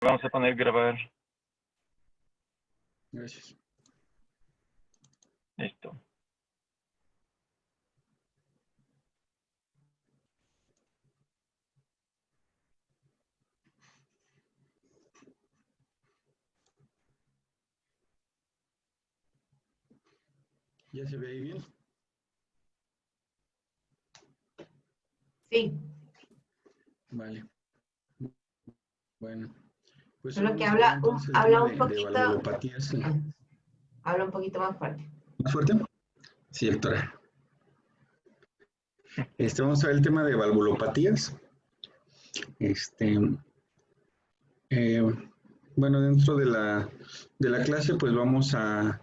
Vamos a poner grabar. Gracias. Listo. ¿Ya se ve ahí bien? Sí. Vale. Bueno. Pues Solo que vamos a ver habla entonces el habla tema un de poquito. valvulopatías. Habla un poquito más fuerte. ¿Más fuerte? Sí, doctora. Vamos a ver el tema de valvulopatías. Bueno, dentro de la clase, pues vamos a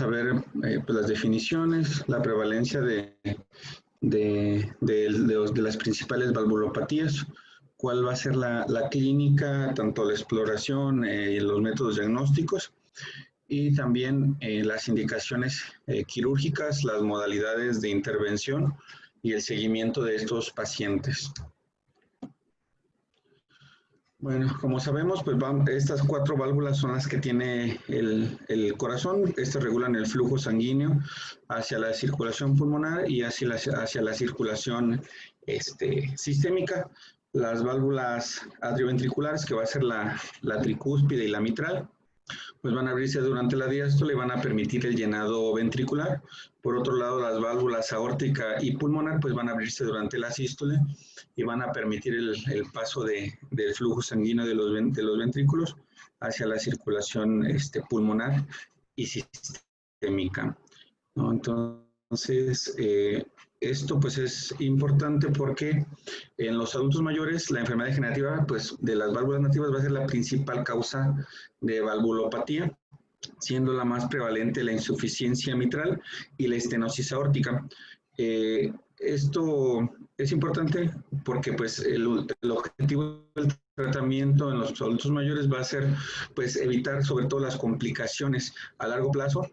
ver pues las definiciones, la prevalencia de las principales valvulopatías, cuál va a ser la clínica, tanto la exploración y los métodos diagnósticos, y también las indicaciones quirúrgicas, las modalidades de intervención y el seguimiento de estos pacientes. Bueno, como sabemos, pues estas 4 válvulas son las que tiene el corazón. Estas regulan el flujo sanguíneo hacia la circulación pulmonar y hacia la circulación sistémica. Las válvulas atrioventriculares, que va a ser la tricúspide y la mitral, pues van a abrirse durante la diástole y van a permitir el llenado ventricular. Por otro lado, las válvulas aórtica y pulmonar pues van a abrirse durante la sístole y van a permitir el paso del flujo sanguíneo de los ventrículos hacia la circulación pulmonar y sistémica, ¿no? Entonces, esto pues es importante porque en los adultos mayores la enfermedad degenerativa pues, de las válvulas nativas va a ser la principal causa de valvulopatía, siendo la más prevalente la insuficiencia mitral y la estenosis aórtica. Esto es importante porque pues, el objetivo del tratamiento en los adultos mayores va a ser pues, evitar sobre todo las complicaciones a largo plazo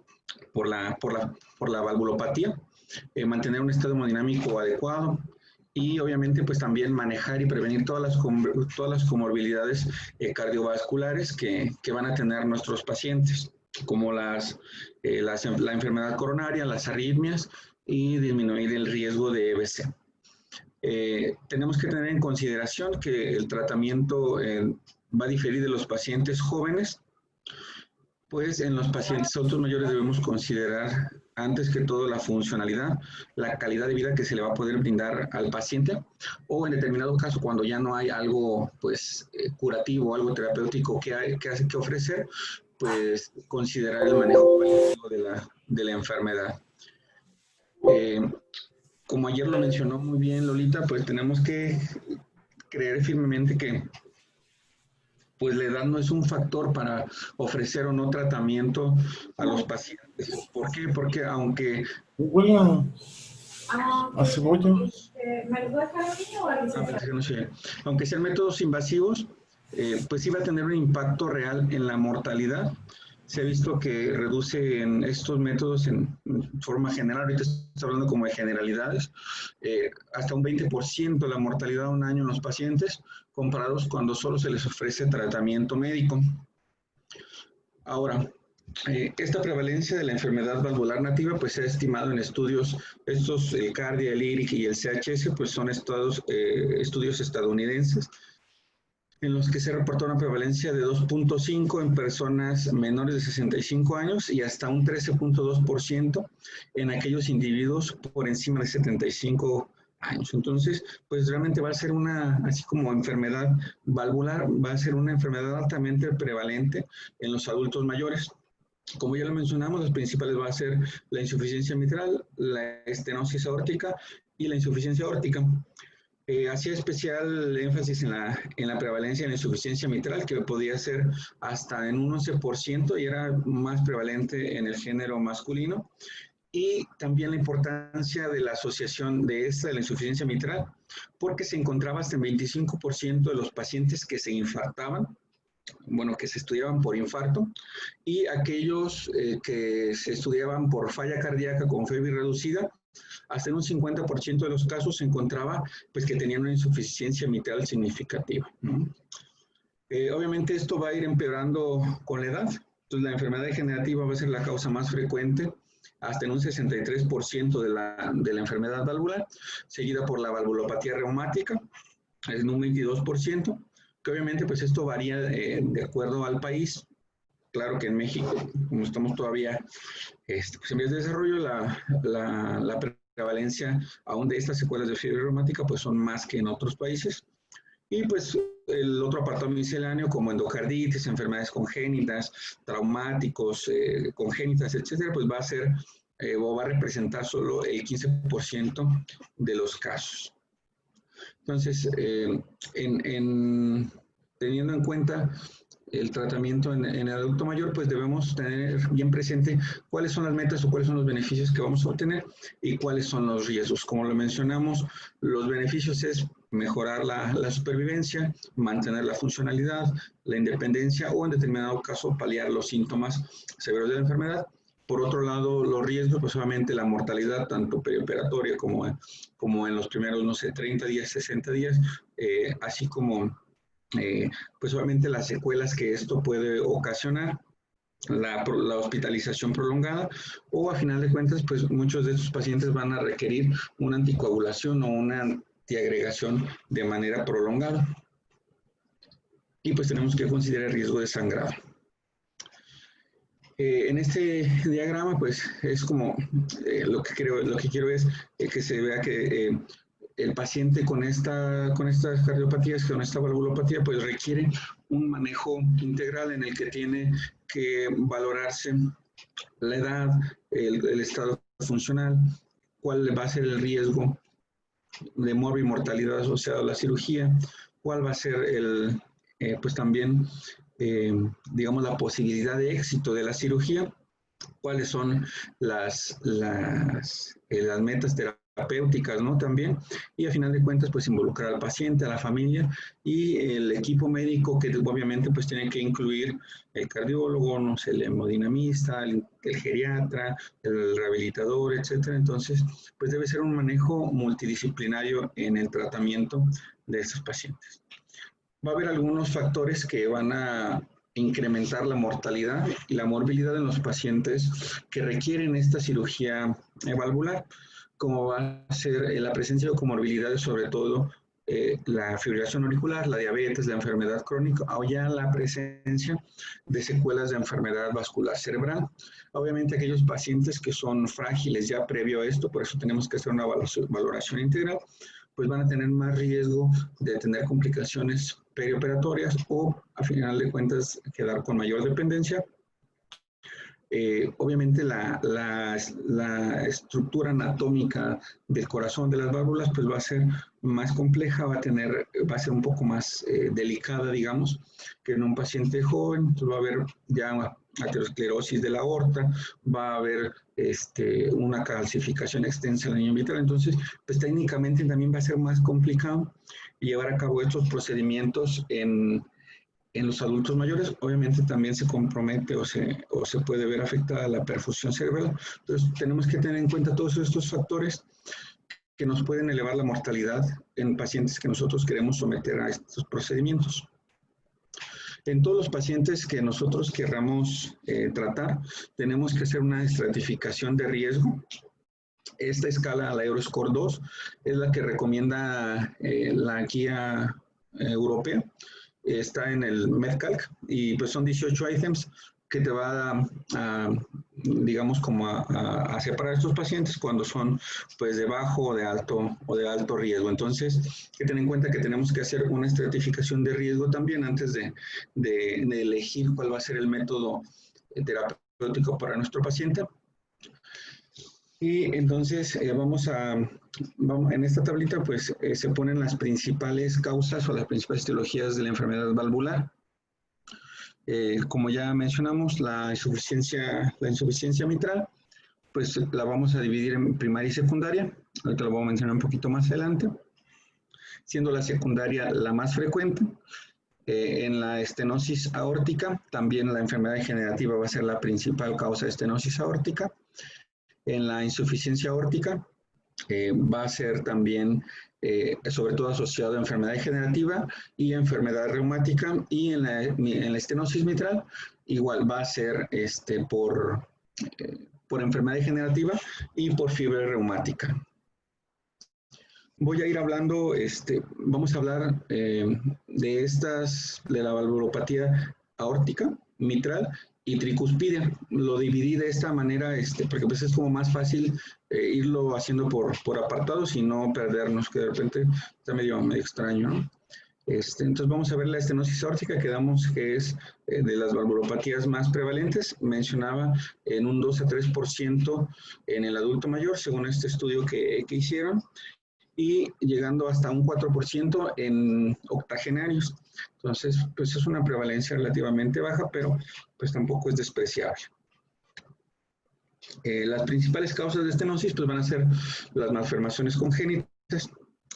por la valvulopatía, mantener un estado hemodinámico adecuado y obviamente pues también manejar y prevenir todas las comorbilidades cardiovasculares que van a tener nuestros pacientes, como la enfermedad coronaria, las arritmias y disminuir el riesgo de EBC. Tenemos que tener en consideración que el tratamiento va a diferir de los pacientes jóvenes, pues en los pacientes adultos mayores debemos considerar antes que todo la funcionalidad, la calidad de vida que se le va a poder brindar al paciente, o en determinado caso cuando ya no hay algo pues curativo, algo terapéutico que ofrecer, pues considerar el manejo paliativo de la enfermedad. Como ayer lo mencionó muy bien Lolita, pues tenemos que creer firmemente que pues la edad no es un factor para ofrecer o no tratamiento a los pacientes. ¿Por qué? Porque aunque... William, aunque sean métodos invasivos, pues sí va a tener un impacto real en la mortalidad. Se ha visto que reduce en estos métodos en forma general, ahorita estoy hablando como de generalidades, hasta un 20% la mortalidad de un año en los pacientes, comparados cuando solo se les ofrece tratamiento médico. Ahora, esta prevalencia de la enfermedad valvular nativa pues se ha estimado en estudios, el CARDIA, el IRIG y el CHS, pues son estudios estadounidenses, en los que se reportó una prevalencia de 2.5 en personas menores de 65 años y hasta un 13.2% en aquellos individuos por encima de 75 años. Entonces, pues realmente va a ser así como enfermedad valvular, va a ser una enfermedad altamente prevalente en los adultos mayores. Como ya lo mencionamos, las principales va a ser la insuficiencia mitral, la estenosis aórtica y la insuficiencia aórtica. Hacía especial énfasis en la prevalencia de la insuficiencia mitral, que podía ser hasta en un 11% y era más prevalente en el género masculino. Y también la importancia de la asociación de la insuficiencia mitral, porque se encontraba hasta en 25% de los pacientes que se infartaban, bueno, que se estudiaban por infarto, y aquellos que se estudiaban por falla cardíaca con FEBI reducida, hasta en un 50% de los casos se encontraba pues, que tenían una insuficiencia mitral significativa, ¿no? Obviamente esto va a ir empeorando con la edad. Entonces la enfermedad degenerativa va a ser la causa más frecuente, hasta en un 63% de la enfermedad valvular, seguida por la valvulopatía reumática, en un 22%, que obviamente pues esto varía de acuerdo al país. Claro que en México, como estamos todavía pues en vías de desarrollo, la prevalencia aún de estas secuelas de fiebre reumática pues son más que en otros países. Y pues el otro apartado misceláneo como endocarditis, enfermedades congénitas, traumáticos, congénitas, etcétera, pues va a ser o va a representar solo el 15% de los casos. Entonces, teniendo en cuenta el tratamiento en el adulto mayor, pues debemos tener bien presente cuáles son las metas o cuáles son los beneficios que vamos a obtener y cuáles son los riesgos. Como lo mencionamos, los beneficios es mejorar la supervivencia, mantener la funcionalidad, la independencia o en determinado caso paliar los síntomas severos de la enfermedad. Por otro lado, los riesgos, pues obviamente la mortalidad, tanto perioperatoria como en los primeros, no sé, 30 días, 60 días, así como pues obviamente las secuelas que esto puede ocasionar, la hospitalización prolongada o a final de cuentas pues muchos de estos pacientes van a requerir una anticoagulación o una antiagregación de manera prolongada y pues tenemos que considerar el riesgo de sangrado. En este diagrama pues es como lo que quiero es que se vea que el paciente con estas cardiopatías, con esta valvulopatía, pues requiere un manejo integral en el que tiene que valorarse la edad, el estado funcional, cuál va a ser el riesgo de morbimortalidad asociado a la cirugía, cuál va a ser pues también, digamos, la posibilidad de éxito de la cirugía, cuáles son las metas terapéuticas, ¿no? También, y a final de cuentas, pues involucrar al paciente, a la familia y el equipo médico que obviamente pues tiene que incluir el cardiólogo, no sé, el hemodinamista, el geriatra, el rehabilitador, etcétera. Entonces, pues debe ser un manejo multidisciplinario en el tratamiento de estos pacientes. Va a haber algunos factores que van a incrementar la mortalidad y la morbilidad en los pacientes que requieren esta cirugía valvular, como va a ser la presencia de comorbilidades, sobre todo la fibrilación auricular, la diabetes, la enfermedad crónica o ya la presencia de secuelas de enfermedad vascular cerebral. Obviamente aquellos pacientes que son frágiles ya previo a esto, por eso tenemos que hacer una valoración integral, pues van a tener más riesgo de tener complicaciones perioperatorias o, a final de cuentas, quedar con mayor dependencia. Obviamente la estructura anatómica del corazón de las válvulas pues va a ser más compleja, va a ser un poco más delicada, digamos, que en un paciente joven. Entonces va a haber ya aterosclerosis de la aorta, va a haber una calcificación extensa en la línea vital. Entonces, pues técnicamente también va a ser más complicado llevar a cabo estos procedimientos en los adultos mayores. Obviamente también se compromete o se puede ver afectada la perfusión cerebral. Entonces tenemos que tener en cuenta todos estos factores que nos pueden elevar la mortalidad en pacientes que nosotros queremos someter a estos procedimientos. En todos los pacientes que nosotros querramos tratar, tenemos que hacer una estratificación de riesgo. Esta escala, la Euroscore 2, es la que recomienda la guía europea. Está en el MEDCALC y pues son 18 ítems que te va digamos, como a separar a estos pacientes cuando son pues de bajo o de alto riesgo. Entonces, hay que tener en cuenta que tenemos que hacer una estratificación de riesgo también antes de elegir cuál va a ser el método terapéutico para nuestro paciente. Y entonces en esta tablita pues se ponen las principales causas o las principales etiologías de la enfermedad valvular. Como ya mencionamos, la insuficiencia mitral, pues la vamos a dividir en primaria y secundaria. Ahorita lo voy a mencionar un poquito más adelante. Siendo la secundaria la más frecuente. En la estenosis aórtica, también la enfermedad degenerativa va a ser la principal causa de estenosis aórtica. En la insuficiencia aórtica va a ser también sobre todo asociado a enfermedad degenerativa y enfermedad reumática, y en la estenosis mitral igual va a ser por enfermedad degenerativa y por fiebre reumática. Voy a ir hablando, vamos a hablar de la valvulopatía aórtica, mitral y tricuspidea. Lo dividí de esta manera porque pues es como más fácil irlo haciendo por apartados y no perdernos, que de repente está medio extraño, ¿no? Entonces vamos a ver la estenosis aórtica, quedamos que es de las valvulopatías más prevalentes. Mencionaba en un 2 a 3% en el adulto mayor, según este estudio que hicieron, y llegando hasta un 4% en octogenarios. Entonces, pues es una prevalencia relativamente baja, pero pues tampoco es despreciable. Las principales causas de estenosis pues van a ser las malformaciones congénitas,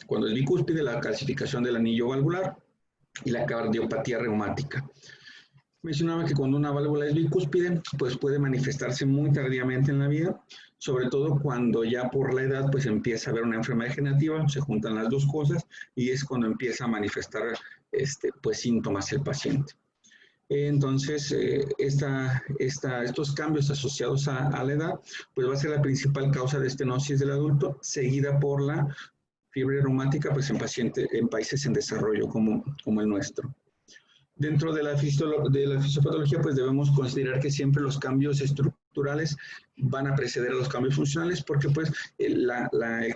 cuando es bicúspide, la calcificación del anillo valvular y la cardiopatía reumática. Mencionaba que cuando una válvula es bicúspide, pues puede manifestarse muy tardíamente en la vida, sobre todo cuando ya por la edad pues empieza a haber una enfermedad degenerativa, se juntan las dos cosas y es cuando empieza a manifestar pues síntomas el paciente. Entonces, estos cambios asociados a la edad, pues va a ser la principal causa de estenosis del adulto, seguida por la fiebre reumática, pues en países en desarrollo como el nuestro. Dentro de la fisiopatología, pues debemos considerar que siempre los cambios estructurales van a preceder a los cambios funcionales, porque pues el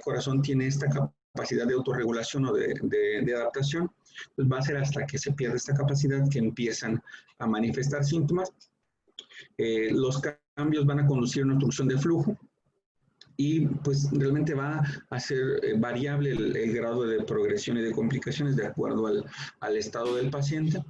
corazón tiene esta capacidad de autorregulación o de adaptación, pues va a ser hasta que se pierde esta capacidad que empiezan a manifestar síntomas. Los cambios van a conducir a una obstrucción de flujo, y pues realmente va a ser variable el grado de progresión y de complicaciones de acuerdo al estado del paciente,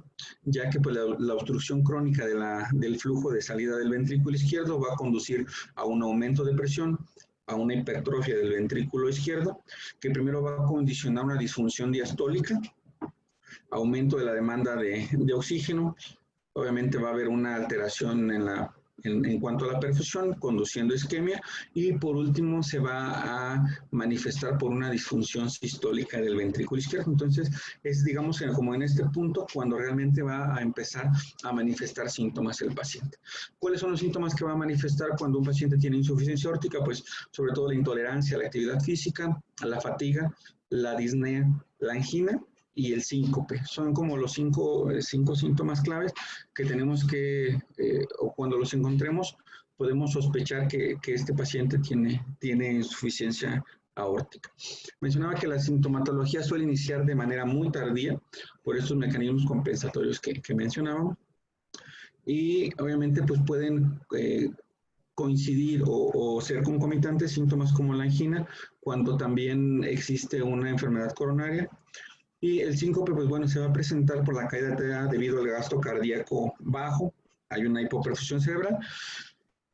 ya que pues, la obstrucción crónica del flujo de salida del ventrículo izquierdo va a conducir a un aumento de presión, a una hipertrofia del ventrículo izquierdo, que primero va a condicionar una disfunción diastólica, aumento de la demanda de oxígeno, obviamente va a haber una alteración en cuanto a la perfusión, conduciendo a isquemia, y por último se va a manifestar por una disfunción sistólica del ventrículo izquierdo. Entonces, es digamos como en este punto cuando realmente va a empezar a manifestar síntomas el paciente. ¿Cuáles son los síntomas que va a manifestar cuando un paciente tiene insuficiencia aórtica? Pues sobre todo la intolerancia a la actividad física, a la fatiga, la disnea, la angina y el síncope. Son como los cinco síntomas claves que tenemos que, o cuando los encontremos, podemos sospechar que este paciente tiene insuficiencia aórtica. Mencionaba que la sintomatología suele iniciar de manera muy tardía por estos mecanismos compensatorios que mencionábamos, y obviamente pues pueden coincidir o ser concomitantes síntomas como la angina cuando también existe una enfermedad coronaria. Y el síncope, pues bueno, se va a presentar por la caída arterial debido al gasto cardíaco bajo, hay una hipoperfusión cerebral,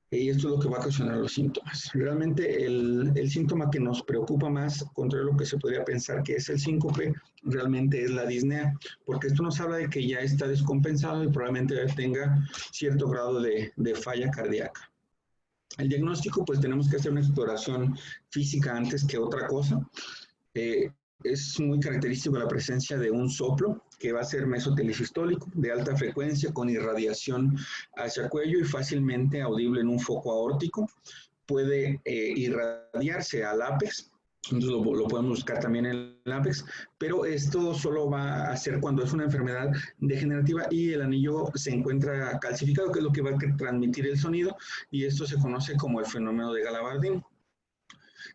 y esto es lo que va a ocasionar los síntomas. Realmente el síntoma que nos preocupa más, contrario a lo que se podría pensar que es el síncope, realmente es la disnea, porque esto nos habla de que ya está descompensado y probablemente tenga cierto grado de falla cardíaca. El diagnóstico, pues tenemos que hacer una exploración física antes que otra cosa. Es muy característico la presencia de un soplo que va a ser mesotelisistólico, de alta frecuencia, con irradiación hacia cuello y fácilmente audible en un foco aórtico. Puede irradiarse al ápex, entonces lo podemos buscar también en el ápex, pero esto solo va a ser cuando es una enfermedad degenerativa y el anillo se encuentra calcificado, que es lo que va a transmitir el sonido, y esto se conoce como el fenómeno de Galabardín.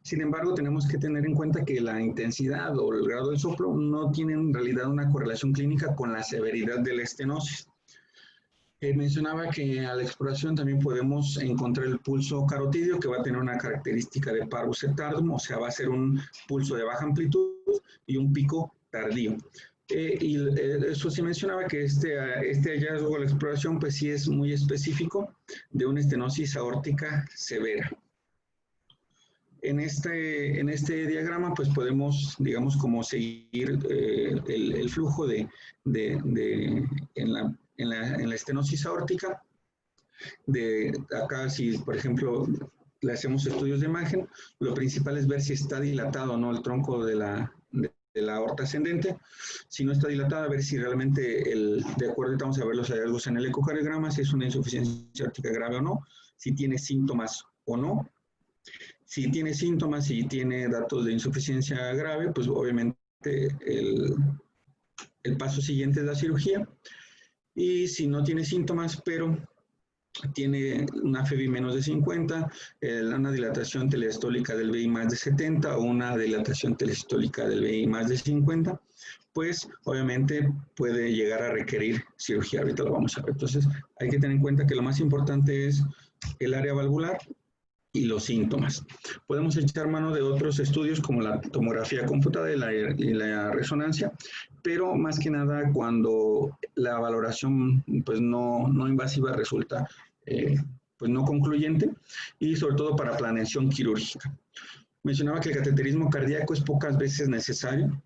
Sin embargo, tenemos que tener en cuenta que la intensidad o el grado del soplo no tiene en realidad una correlación clínica con la severidad de la estenosis. Mencionaba que a la exploración también podemos encontrar el pulso carotidio, que va a tener una característica de parvus et tardum, o sea, va a ser un pulso de baja amplitud y un pico tardío. Eso sí mencionaba que este hallazgo a la exploración pues sí es muy específico de una estenosis aórtica severa. En este diagrama pues podemos, digamos, como seguir el flujo en la estenosis aórtica. De acá, si por ejemplo le hacemos estudios de imagen, lo principal es ver si está dilatado o no el tronco de la aorta ascendente. Si no está dilatada, a ver si realmente, de acuerdo, ahorita vamos a ver los hallazgos en el ecocardiograma, si es una insuficiencia aórtica grave o no, si tiene síntomas o no. Si tiene síntomas y tiene datos de insuficiencia grave, pues obviamente el paso siguiente es la cirugía. Y si no tiene síntomas, pero tiene una FEBI menos de 50, una dilatación telestólica del VI más de 70 o una dilatación telestólica del VI más de 50, pues obviamente puede llegar a requerir cirugía. Ahorita lo vamos a ver. Entonces hay que tener en cuenta que lo más importante es el área valvular y los síntomas. Podemos echar mano de otros estudios como la tomografía computada y la resonancia, pero más que nada cuando la valoración pues no invasiva resulta pues no concluyente, y sobre todo para planeación quirúrgica. Mencionaba que el cateterismo cardíaco es pocas veces necesario,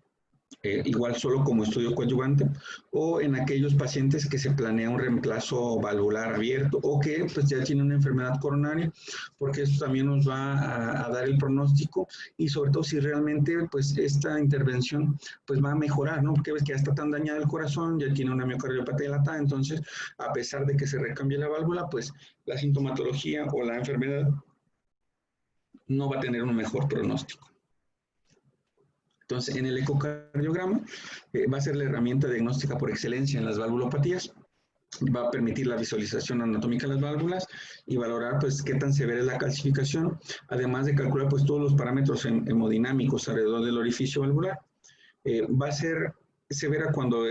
igual solo como estudio coadyuvante, o en aquellos pacientes que se planea un reemplazo valvular abierto o que pues ya tienen una enfermedad coronaria, porque esto también nos va a dar el pronóstico, y sobre todo si realmente pues esta intervención pues va a mejorar, ¿no? Porque ves que ya está tan dañado el corazón, ya tiene una miocardiopatía dilatada, entonces a pesar de que se recambie la válvula, pues la sintomatología o la enfermedad no va a tener un mejor pronóstico. Entonces, en el ecocardiograma va a ser la herramienta diagnóstica por excelencia en las valvulopatías. Va a permitir la visualización anatómica de las válvulas y valorar pues qué tan severa es la calcificación, además de calcular pues todos los parámetros hemodinámicos alrededor del orificio valvular. Va a ser severa cuando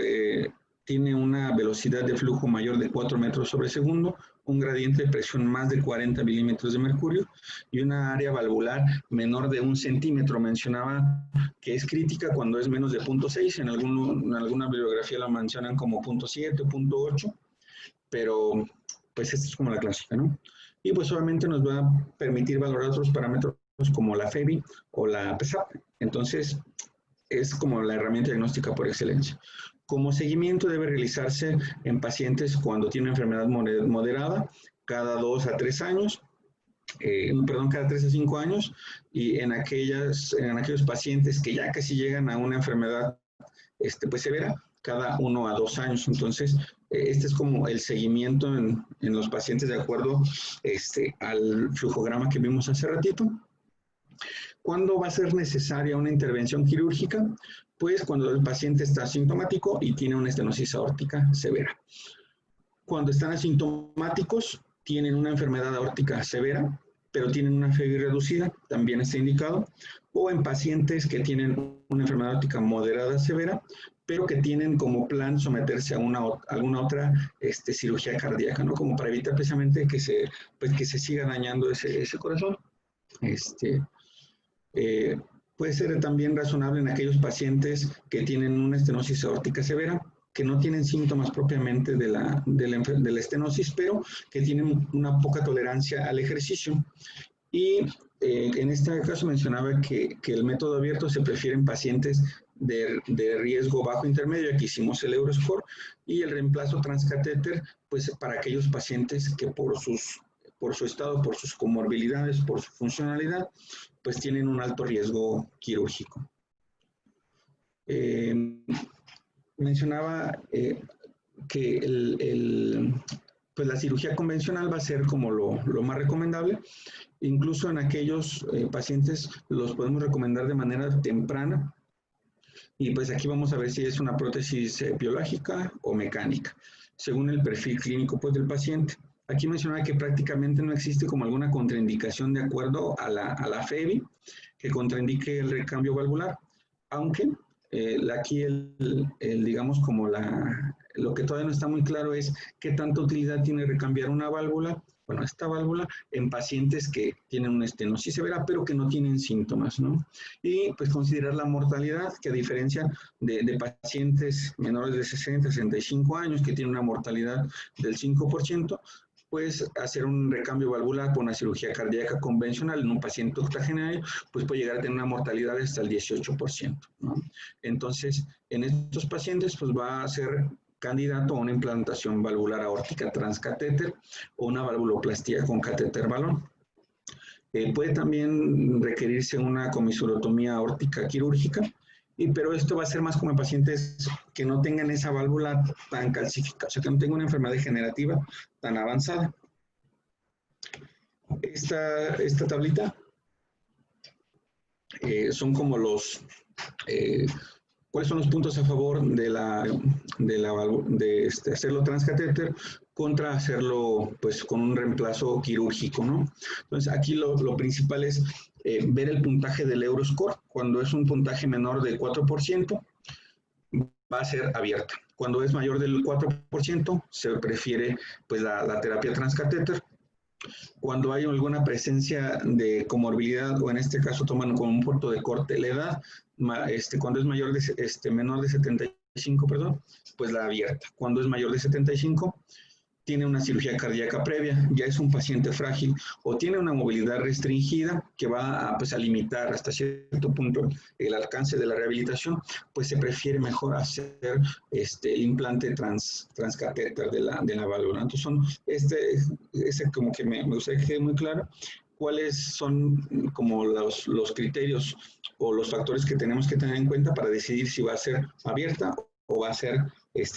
tiene una velocidad de flujo mayor de 4 metros sobre segundo, un gradiente de presión más de 40 milímetros de mercurio y una área valvular menor de 1 centímetro. Mencionaba que es crítica cuando es menos de 0.6, en alguna bibliografía la mencionan como 0.7 o 0.8, pero pues esta es como la clásica, ¿no? Y pues obviamente nos va a permitir valorar otros parámetros como la FEBI o la PSAP. Entonces, es como la herramienta diagnóstica por excelencia. Como seguimiento debe realizarse en pacientes cuando tienen enfermedad moderada, cada 2 a 3 años, cada 3 a 5 años, y en aquellos pacientes que ya casi llegan a una enfermedad pues severa, cada 1 a 2 años. Entonces, este es como el seguimiento en los pacientes de acuerdo al flujograma que vimos hace ratito. ¿Cuándo va a ser necesaria una intervención quirúrgica? Pues cuando el paciente está asintomático y tiene una estenosis aórtica severa. Cuando están asintomáticos, tienen una enfermedad aórtica severa, pero tienen una FEBI reducida, también está indicado. O en pacientes que tienen una enfermedad aórtica moderada severa, pero que tienen como plan someterse a alguna otra cirugía cardíaca, ¿no? Como para evitar precisamente que se siga dañando ese corazón. Puede ser también razonable en aquellos pacientes que tienen una estenosis aórtica severa, que no tienen síntomas propiamente de la estenosis, pero que tienen una poca tolerancia al ejercicio. Y en este caso mencionaba que el método abierto se prefiere en pacientes de riesgo bajo intermedio. Aquí hicimos el Euroscore, y el reemplazo transcatéter, pues para aquellos pacientes que por su estado, por sus comorbilidades, por su funcionalidad, pues tienen un alto riesgo quirúrgico. Mencionaba que pues la cirugía convencional va a ser como lo más recomendable. Incluso en aquellos pacientes los podemos recomendar de manera temprana. Y pues aquí vamos a ver si es una prótesis biológica o mecánica, según el perfil clínico pues, del paciente. Aquí mencionaba que prácticamente no existe como alguna contraindicación de acuerdo a la FEBI que contraindique el recambio valvular, aunque aquí digamos como lo que todavía no está muy claro es qué tanta utilidad tiene recambiar una válvula, bueno, esta válvula, en pacientes que tienen una estenosis severa, pero que no tienen síntomas, ¿no? Y pues considerar la mortalidad, que a diferencia de pacientes menores de 60, 65 años, que tienen una mortalidad del 5%, pues hacer un recambio valvular por una cirugía cardíaca convencional en un paciente octogenario, pues puede llegar a tener una mortalidad de hasta el 18%, ¿no? Entonces, en estos pacientes, pues va a ser candidato a una implantación valvular aórtica transcatéter o una valvuloplastía con catéter balón. Puede también requerirse una comisurotomía aórtica quirúrgica pero esto va a ser más como en pacientes que no tengan esa válvula tan calcificada, o sea, que no tengan una enfermedad degenerativa tan avanzada. Esta tablita son como cuáles son los puntos a favor de hacerlo transcatéter contra hacerlo pues con un reemplazo quirúrgico, ¿no? Entonces aquí lo principal es ver el puntaje del Euroscore. Cuando es un puntaje menor del 4%, va a ser abierta. Cuando es mayor del 4%, se prefiere pues la terapia transcatéter. Cuando hay alguna presencia de comorbilidad, o en este caso toman como un puerto de corte la edad, cuando es menor de 75, perdón, pues la abierta. Cuando es mayor de 75, tiene una cirugía cardíaca previa, ya es un paciente frágil o tiene una movilidad restringida que va a limitar hasta cierto punto el alcance de la rehabilitación, pues se prefiere mejor hacer el implante transcatéter de la válvula. Entonces como que me gustaría que quede muy claro cuáles son como los criterios o los factores que tenemos que tener en cuenta para decidir si va a ser abierta o va a ser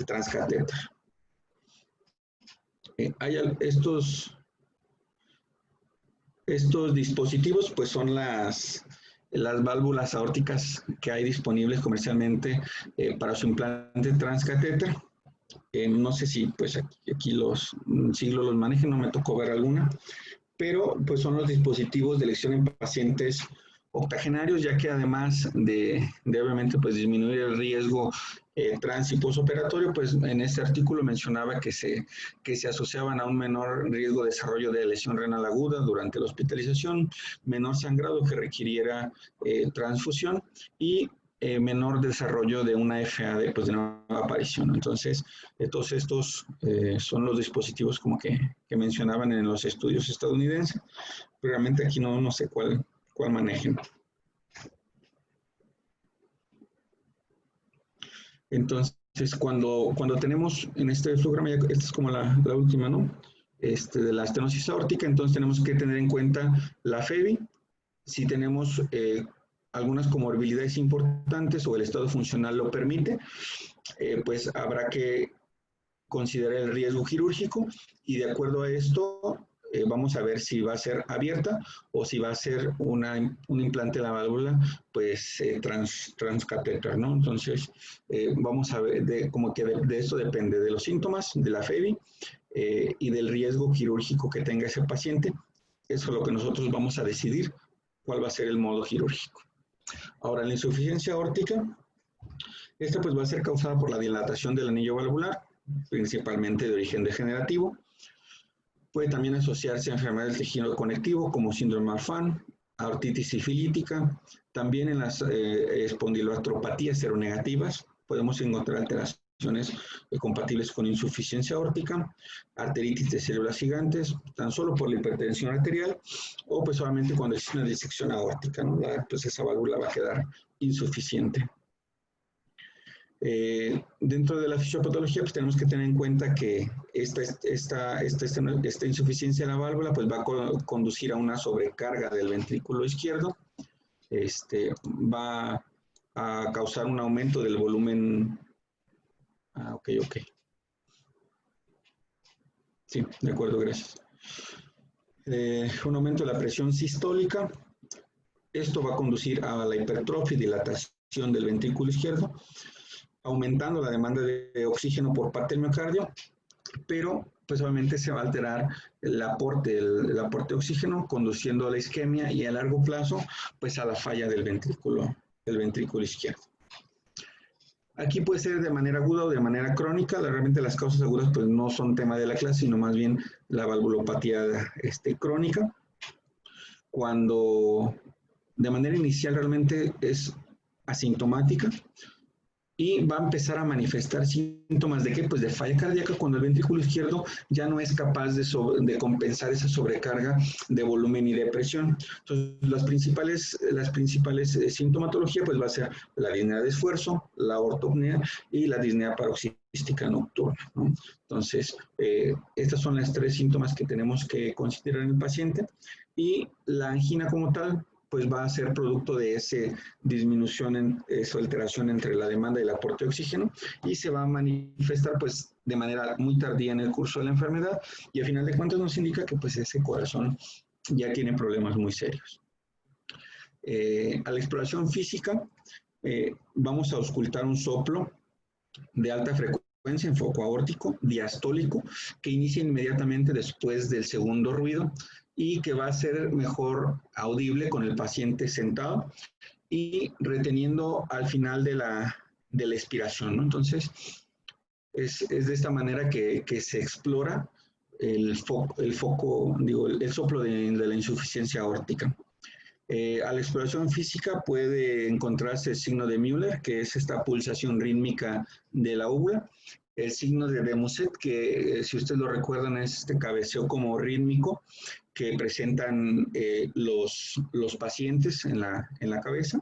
transcatéter. Estos dispositivos pues son las válvulas aórticas que hay disponibles comercialmente para su implante transcatéter. No sé si pues aquí los siglos los manejen, no me tocó ver alguna, pero pues son los dispositivos de elección en pacientes octogenarios, ya que además de obviamente pues disminuir el riesgo trans y postoperatorio, pues en este artículo mencionaba que se asociaban a un menor riesgo de desarrollo de lesión renal aguda durante la hospitalización, menor sangrado que requiriera transfusión y menor desarrollo de una FA pues, de nueva aparición. Entonces, todos estos son los dispositivos como que mencionaban en los estudios estadounidenses, pero realmente aquí no sé cuál manejen. Entonces, cuando tenemos en este flograma, esta es como la última, ¿no? De la estenosis aórtica, entonces tenemos que tener en cuenta la FEBI, si tenemos algunas comorbilidades importantes o el estado funcional lo permite, pues habrá que considerar el riesgo quirúrgico y de acuerdo a esto vamos a ver si va a ser abierta o si va a ser un implante de la válvula pues transcatéter, ¿no? Entonces vamos a ver, como que de esto depende de los síntomas, de la FEBI y del riesgo quirúrgico que tenga ese paciente. Eso es lo que nosotros vamos a decidir cuál va a ser el modo quirúrgico. Ahora, la insuficiencia aórtica, esta pues va a ser causada por la dilatación del anillo valvular, principalmente de origen degenerativo. Puede también asociarse a enfermedades del tejido conectivo como síndrome Marfan, aortitis sifilítica. También en las espondiloartropatías seronegativas podemos encontrar alteraciones compatibles con insuficiencia aórtica, arteritis de células gigantes, tan solo por la hipertensión arterial o pues solamente cuando existe una disección aórtica, ¿no? Pues esa válvula va a quedar insuficiente. Dentro de la fisiopatología pues tenemos que tener en cuenta que esta insuficiencia de la válvula pues va a conducir a una sobrecarga del ventrículo izquierdo, va a causar un aumento del volumen. Ok. Sí, de acuerdo, gracias. Un aumento de la presión sistólica. Esto va a conducir a la hipertrofia y dilatación del ventrículo izquierdo, aumentando la demanda de oxígeno por parte del miocardio, pero pues obviamente se va a alterar el aporte de oxígeno, conduciendo a la isquemia y a largo plazo pues a la falla del ventrículo izquierdo. Aquí puede ser de manera aguda o de manera crónica. Realmente las causas agudas pues no son tema de la clase, sino más bien la valvulopatía crónica. Cuando de manera inicial realmente es asintomática y va a empezar a manifestar síntomas de ¿qué? Pues de falla cardíaca cuando el ventrículo izquierdo ya no es capaz de compensar esa sobrecarga de volumen y de presión. Entonces, las principales sintomatologías pues va a ser la disnea de esfuerzo, la ortopnea y la disnea paroxística nocturna, ¿no? Entonces, estas son las tres síntomas que tenemos que considerar en el paciente y la angina como tal pues va a ser producto de esa disminución, esa alteración entre la demanda y el aporte de oxígeno, y se va a manifestar pues de manera muy tardía en el curso de la enfermedad, y al final de cuentas nos indica que pues ese corazón ya tiene problemas muy serios. A la exploración física vamos a auscultar un soplo de alta frecuencia en foco aórtico, diastólico, que inicia inmediatamente después del segundo ruido y que va a ser mejor audible con el paciente sentado y reteniendo al final de la expiración, ¿no? Entonces, es de esta manera que se explora el soplo de la insuficiencia aórtica. A la exploración física puede encontrarse el signo de Müller, que es esta pulsación rítmica de la úvula, el signo de de Musset, que si ustedes lo recuerdan es este cabeceo como rítmico que presentan los pacientes en la cabeza,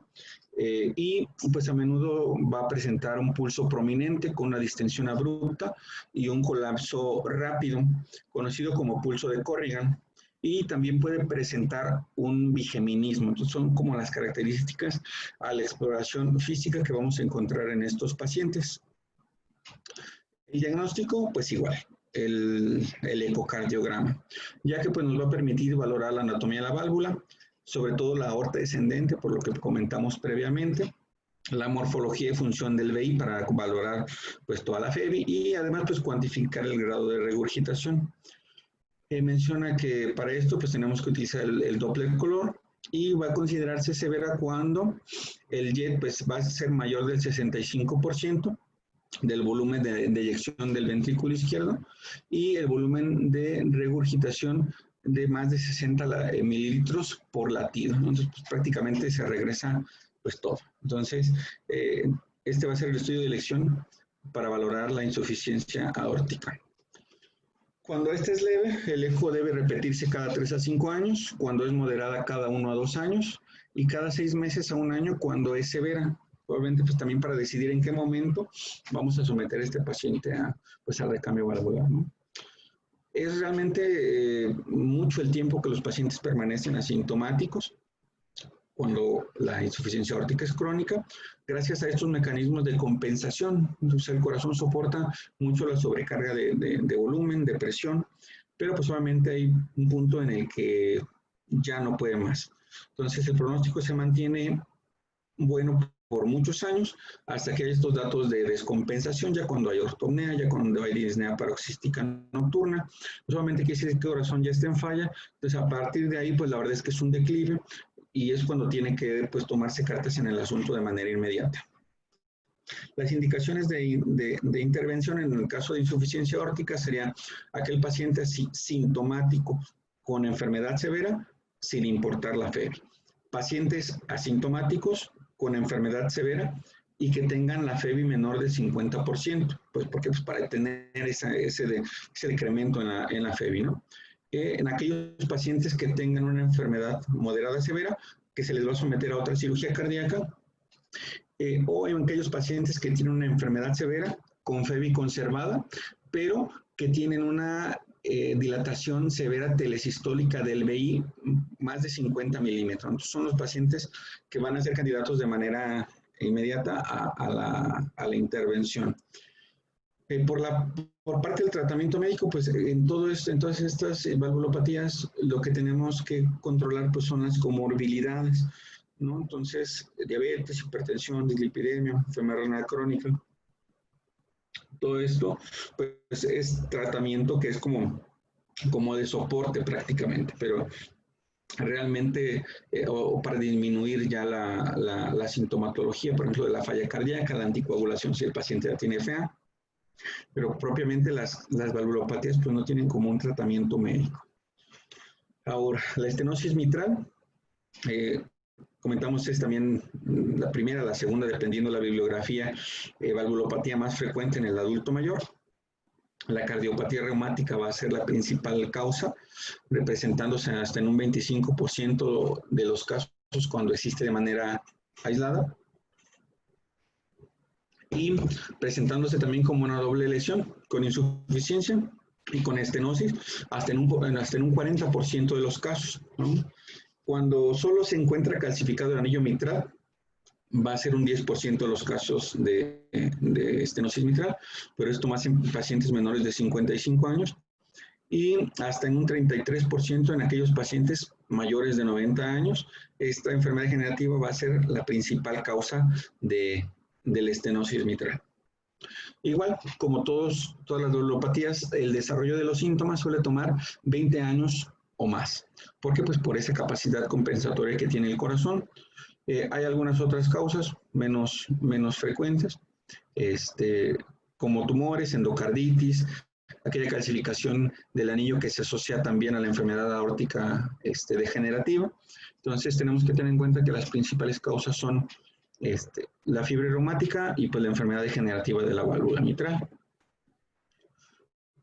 y pues a menudo va a presentar un pulso prominente con una distensión abrupta y un colapso rápido, conocido como pulso de Corrigan. Y también puede presentar un bigeminismo. Entonces son como las características a la exploración física que vamos a encontrar en estos pacientes. El diagnóstico, pues igual, el ecocardiograma, ya que pues nos va a permitir valorar la anatomía de la válvula, sobre todo la aorta descendente, por lo que comentamos previamente, la morfología y función del VI para valorar pues toda la FEBI y además pues cuantificar el grado de regurgitación. Menciona que para esto pues tenemos que utilizar el Doppler color y va a considerarse severa cuando el jet pues va a ser mayor del 65% del volumen de eyección del ventrículo izquierdo y el volumen de regurgitación de más de 60 mililitros por latido. Entonces pues, prácticamente se regresa pues todo. Entonces este va a ser el estudio de elección para valorar la insuficiencia aórtica. Cuando este es leve, el eco debe repetirse cada 3 a 5 años, cuando es moderada cada 1 a 2 años y cada 6 meses a 1 año cuando es severa. Obviamente, pues también para decidir en qué momento vamos a someter a este paciente pues, al recambio valvular, ¿no? Es realmente mucho el tiempo que los pacientes permanecen asintomáticos cuando la insuficiencia aórtica es crónica, gracias a estos mecanismos de compensación. Entonces el corazón soporta mucho la sobrecarga de volumen, de presión, pero pues obviamente hay un punto en el que ya no puede más. Entonces el pronóstico se mantiene bueno por muchos años, hasta que hay estos datos de descompensación, ya cuando hay ortopnea, ya cuando hay disnea paroxística nocturna, solamente quiere decir que el corazón ya está en falla. Entonces a partir de ahí, pues la verdad es que es un declive, y es cuando tiene que pues, tomarse cartas en el asunto de manera inmediata. Las indicaciones de intervención en el caso de insuficiencia aórtica serían aquel paciente sintomático con enfermedad severa sin importar la FEBI. Pacientes asintomáticos con enfermedad severa y que tengan la FEBI menor del 50%, pues porque pues, para tener ese decremento en la FEBI, ¿no? En aquellos pacientes que tengan una enfermedad moderada severa, que se les va a someter a otra cirugía cardíaca, o en aquellos pacientes que tienen una enfermedad severa con FEBI conservada, pero que tienen una dilatación severa telesistólica del VI más de 50 milímetros. Entonces son los pacientes que van a ser candidatos de manera inmediata a la intervención. Por parte del tratamiento médico, pues en todas estas valvulopatías lo que tenemos que controlar pues son las comorbilidades, ¿no? Entonces, diabetes, hipertensión, dislipidemia, enfermedad renal crónica, todo esto pues es tratamiento que es como de soporte prácticamente, pero realmente o para disminuir ya la sintomatología, por ejemplo, de la falla cardíaca, la anticoagulación si el paciente ya tiene FA, pero propiamente las valvulopatías pues no tienen como un tratamiento médico. Ahora, la estenosis mitral, comentamos es también la primera, la segunda, dependiendo de la bibliografía, valvulopatía más frecuente en el adulto mayor. La cardiopatía reumática va a ser la principal causa, representándose hasta en un 25% de los casos cuando existe de manera aislada, y presentándose también como una doble lesión, con insuficiencia y con estenosis, hasta en un 40% de los casos, ¿no? Cuando solo se encuentra calcificado el anillo mitral, va a ser un 10% de los casos de estenosis mitral, pero esto más en pacientes menores de 55 años y hasta en un 33% en aquellos pacientes mayores de 90 años. Esta enfermedad degenerativa va a ser la principal causa de la estenosis mitral. Igual, como todas las valvulopatías, el desarrollo de los síntomas suele tomar 20 años o más. ¿Por qué? Pues por esa capacidad compensatoria que tiene el corazón. Hay algunas otras causas menos frecuentes, como tumores, endocarditis, aquella calcificación del anillo que se asocia también a la enfermedad aórtica degenerativa. Entonces tenemos que tener en cuenta que las principales causas son la fiebre reumática y pues la enfermedad degenerativa de la válvula mitral.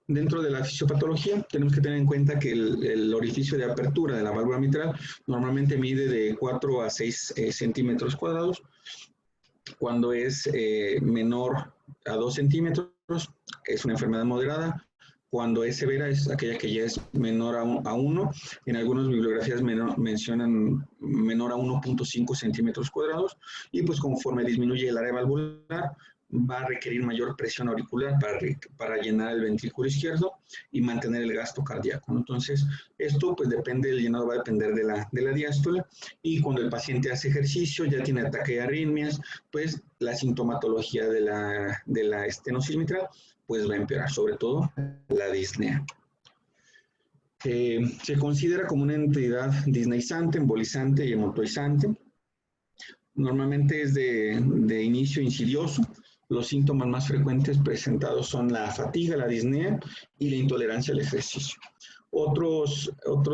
Dentro de la fisiopatología tenemos que tener en cuenta que el orificio de apertura de la válvula mitral normalmente mide de 4 a 6 centímetros cuadrados. Cuando es menor a 2 centímetros es una enfermedad moderada. Cuando es severa es aquella que ya es menor a 1. En algunas bibliografías mencionan menor a 1.5 centímetros cuadrados. Y pues conforme disminuye el área valvular, va a requerir mayor presión auricular para llenar el ventrículo izquierdo y mantener el gasto cardíaco. Entonces, esto pues depende, el llenado va a depender de la diástole, y cuando el paciente hace ejercicio, ya tiene ataque de arritmias, pues la sintomatología de la estenosis mitral pues va a empeorar, sobre todo la disnea. Se considera como una entidad disneizante, embolizante y hemotoizante. Normalmente es de inicio insidioso. Los síntomas más frecuentes presentados son la fatiga, la disnea y la intolerancia al ejercicio. Otros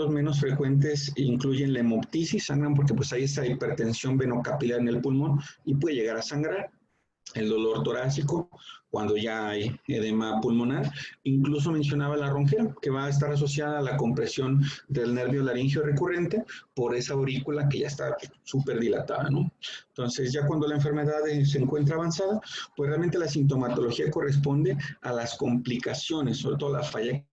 menos frecuentes incluyen la hemoptisis, sangran porque pues hay esa hipertensión venocapilar en el pulmón y puede llegar a sangrar. El dolor torácico, cuando ya hay edema pulmonar. Incluso mencionaba la ronquera, que va a estar asociada a la compresión del nervio laringio recurrente por esa aurícula que ya está súper dilatada, ¿no? Entonces, ya cuando la enfermedad se encuentra avanzada, pues realmente la sintomatología corresponde a las complicaciones, sobre todo la falla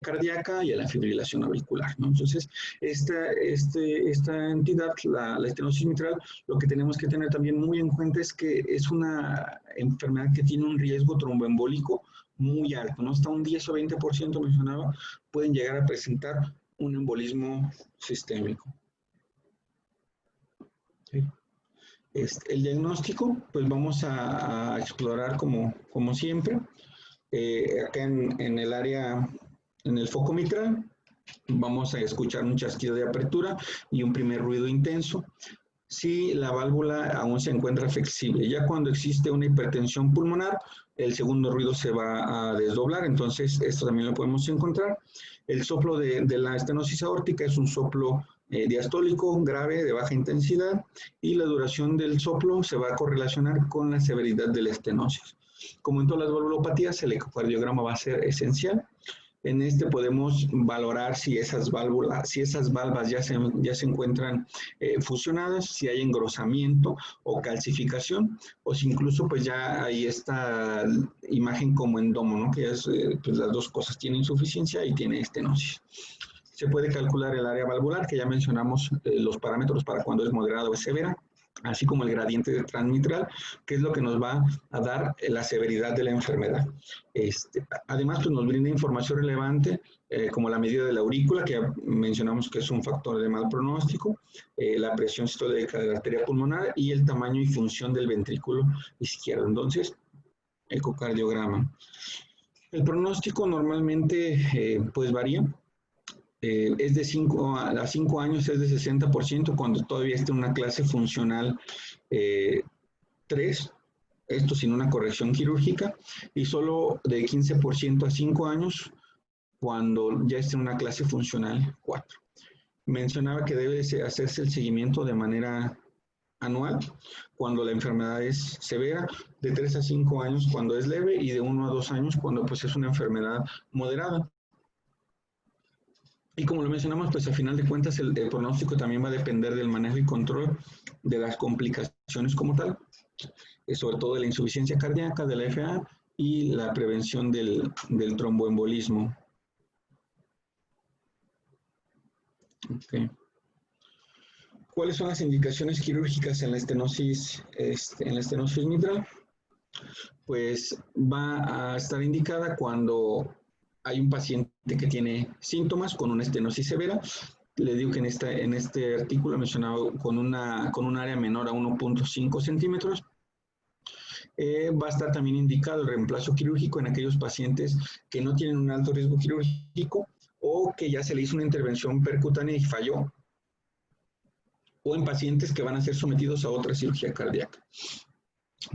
cardíaca y a la fibrilación auricular, ¿no? Entonces, esta entidad, la estenosis mitral, lo que tenemos que tener también muy en cuenta es que es una enfermedad que tiene un riesgo tromboembólico muy alto, ¿no? Hasta un 10 o 20% mencionaba, pueden llegar a presentar un embolismo sistémico. ¿Sí? El diagnóstico, pues vamos a explorar como siempre. Acá en el área, en el foco mitral, vamos a escuchar un chasquido de apertura y un primer ruido intenso. Si la válvula aún se encuentra flexible, ya cuando existe una hipertensión pulmonar, el segundo ruido se va a desdoblar, entonces esto también lo podemos encontrar. El soplo de la estenosis aórtica es un soplo diastólico grave de baja intensidad, y la duración del soplo se va a correlacionar con la severidad de la estenosis. Como en todas las valvulopatías, el ecocardiograma va a ser esencial. En este podemos valorar si esas valvas ya se encuentran fusionadas, si hay engrosamiento o calcificación, o si incluso pues ya hay esta imagen como endomo, ¿no? Que es, pues las dos cosas, tiene insuficiencia y tiene estenosis. Se puede calcular el área valvular, que ya mencionamos los parámetros para cuando es moderada o es severa, así como el gradiente de transmitral, que es lo que nos va a dar la severidad de la enfermedad. Además, pues nos brinda información relevante, como la medida de la aurícula, que ya mencionamos que es un factor de mal pronóstico, la presión sistólica de la arteria pulmonar y el tamaño y función del ventrículo izquierdo. Entonces, ecocardiograma. El pronóstico normalmente pues varía. Es de 5 a 5 años, es de 60% cuando todavía está en una clase funcional 3, esto sin una corrección quirúrgica, y solo de 15% a 5 años cuando ya está en una clase funcional 4. Mencionaba que debe hacerse el seguimiento de manera anual cuando la enfermedad es severa, de 3 a 5 años cuando es leve y de 1 a 2 años cuando pues es una enfermedad moderada. Y como lo mencionamos, pues a final de cuentas el pronóstico también va a depender del manejo y control de las complicaciones como tal, sobre todo de la insuficiencia cardíaca, de la FA y la prevención del tromboembolismo. Okay. ¿Cuáles son las indicaciones quirúrgicas en la estenosis mitral? Pues va a estar indicada cuando hay un paciente que tiene síntomas con una estenosis severa. Le digo que en este artículo he mencionado con un área menor a 1.5 centímetros. Va a estar también indicado el reemplazo quirúrgico en aquellos pacientes que no tienen un alto riesgo quirúrgico o que ya se le hizo una intervención percutánea y falló, o en pacientes que van a ser sometidos a otra cirugía cardíaca.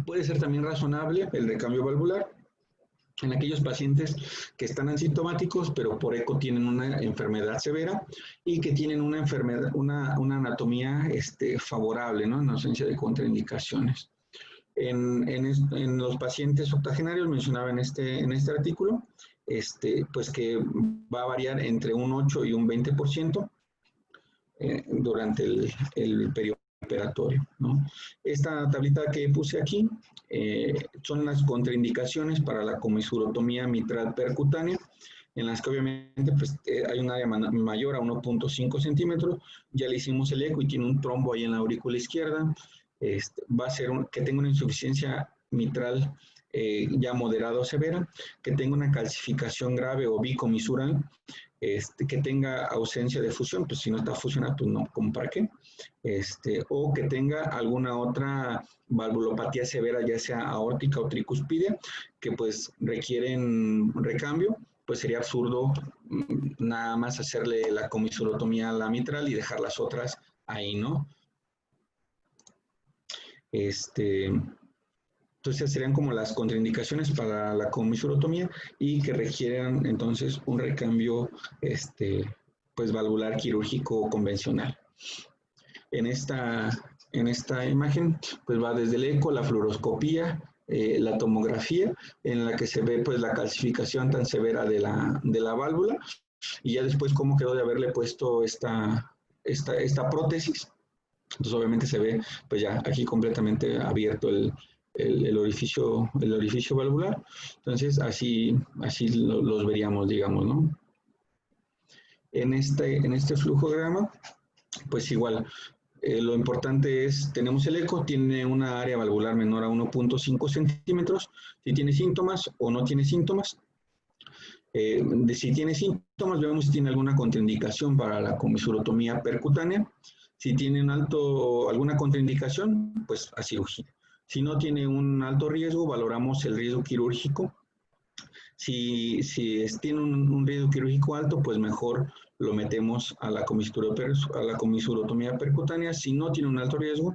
Puede ser también razonable el recambio valvular en aquellos pacientes que están asintomáticos, pero por eco tienen una enfermedad severa y que tienen una enfermedad, una anatomía favorable, ¿no? En ausencia de contraindicaciones. En los pacientes octogenarios, mencionaba en este artículo, pues que va a variar entre un 8 y un 20% durante el periodo operatorio, ¿no? Esta tablita que puse aquí son las contraindicaciones para la comisurotomía mitral percutánea, en las que obviamente pues, hay un área mayor a 1.5 centímetros, ya le hicimos el eco y tiene un trombo ahí en la aurícula izquierda, va a ser que tenga una insuficiencia mitral ya moderada o severa, que tenga una calcificación grave o bicomisural, que tenga ausencia de fusión, pues si no está fusionada, pues no, ¿como para qué? O que tenga alguna otra valvulopatía severa, ya sea aórtica o tricuspidea, que pues requieren recambio, pues sería absurdo nada más hacerle la comisurotomía a la mitral y dejar las otras ahí, ¿no? Entonces serían como las contraindicaciones para la comisurotomía y que requieran entonces un recambio pues valvular quirúrgico convencional. En esta imagen pues va desde el eco, la fluoroscopía, la tomografía, en la que se ve pues la calcificación tan severa de la válvula, y ya después cómo quedó de haberle puesto esta prótesis. Entonces obviamente se ve pues ya aquí completamente abierto el orificio valvular. Entonces así los veríamos, digamos, ¿no? En este flujograma, pues igual, lo importante es, tenemos el eco, tiene una área valvular menor a 1.5 centímetros, si tiene síntomas o no tiene síntomas. Si tiene síntomas, vemos si tiene alguna contraindicación para la comisurotomía percutánea. Si tiene alguna contraindicación, pues a cirugía. Si no tiene un alto riesgo, valoramos el riesgo quirúrgico. Si tiene un riesgo quirúrgico alto, pues mejor lo metemos a la comisurotomía percutánea. Si no tiene un alto riesgo,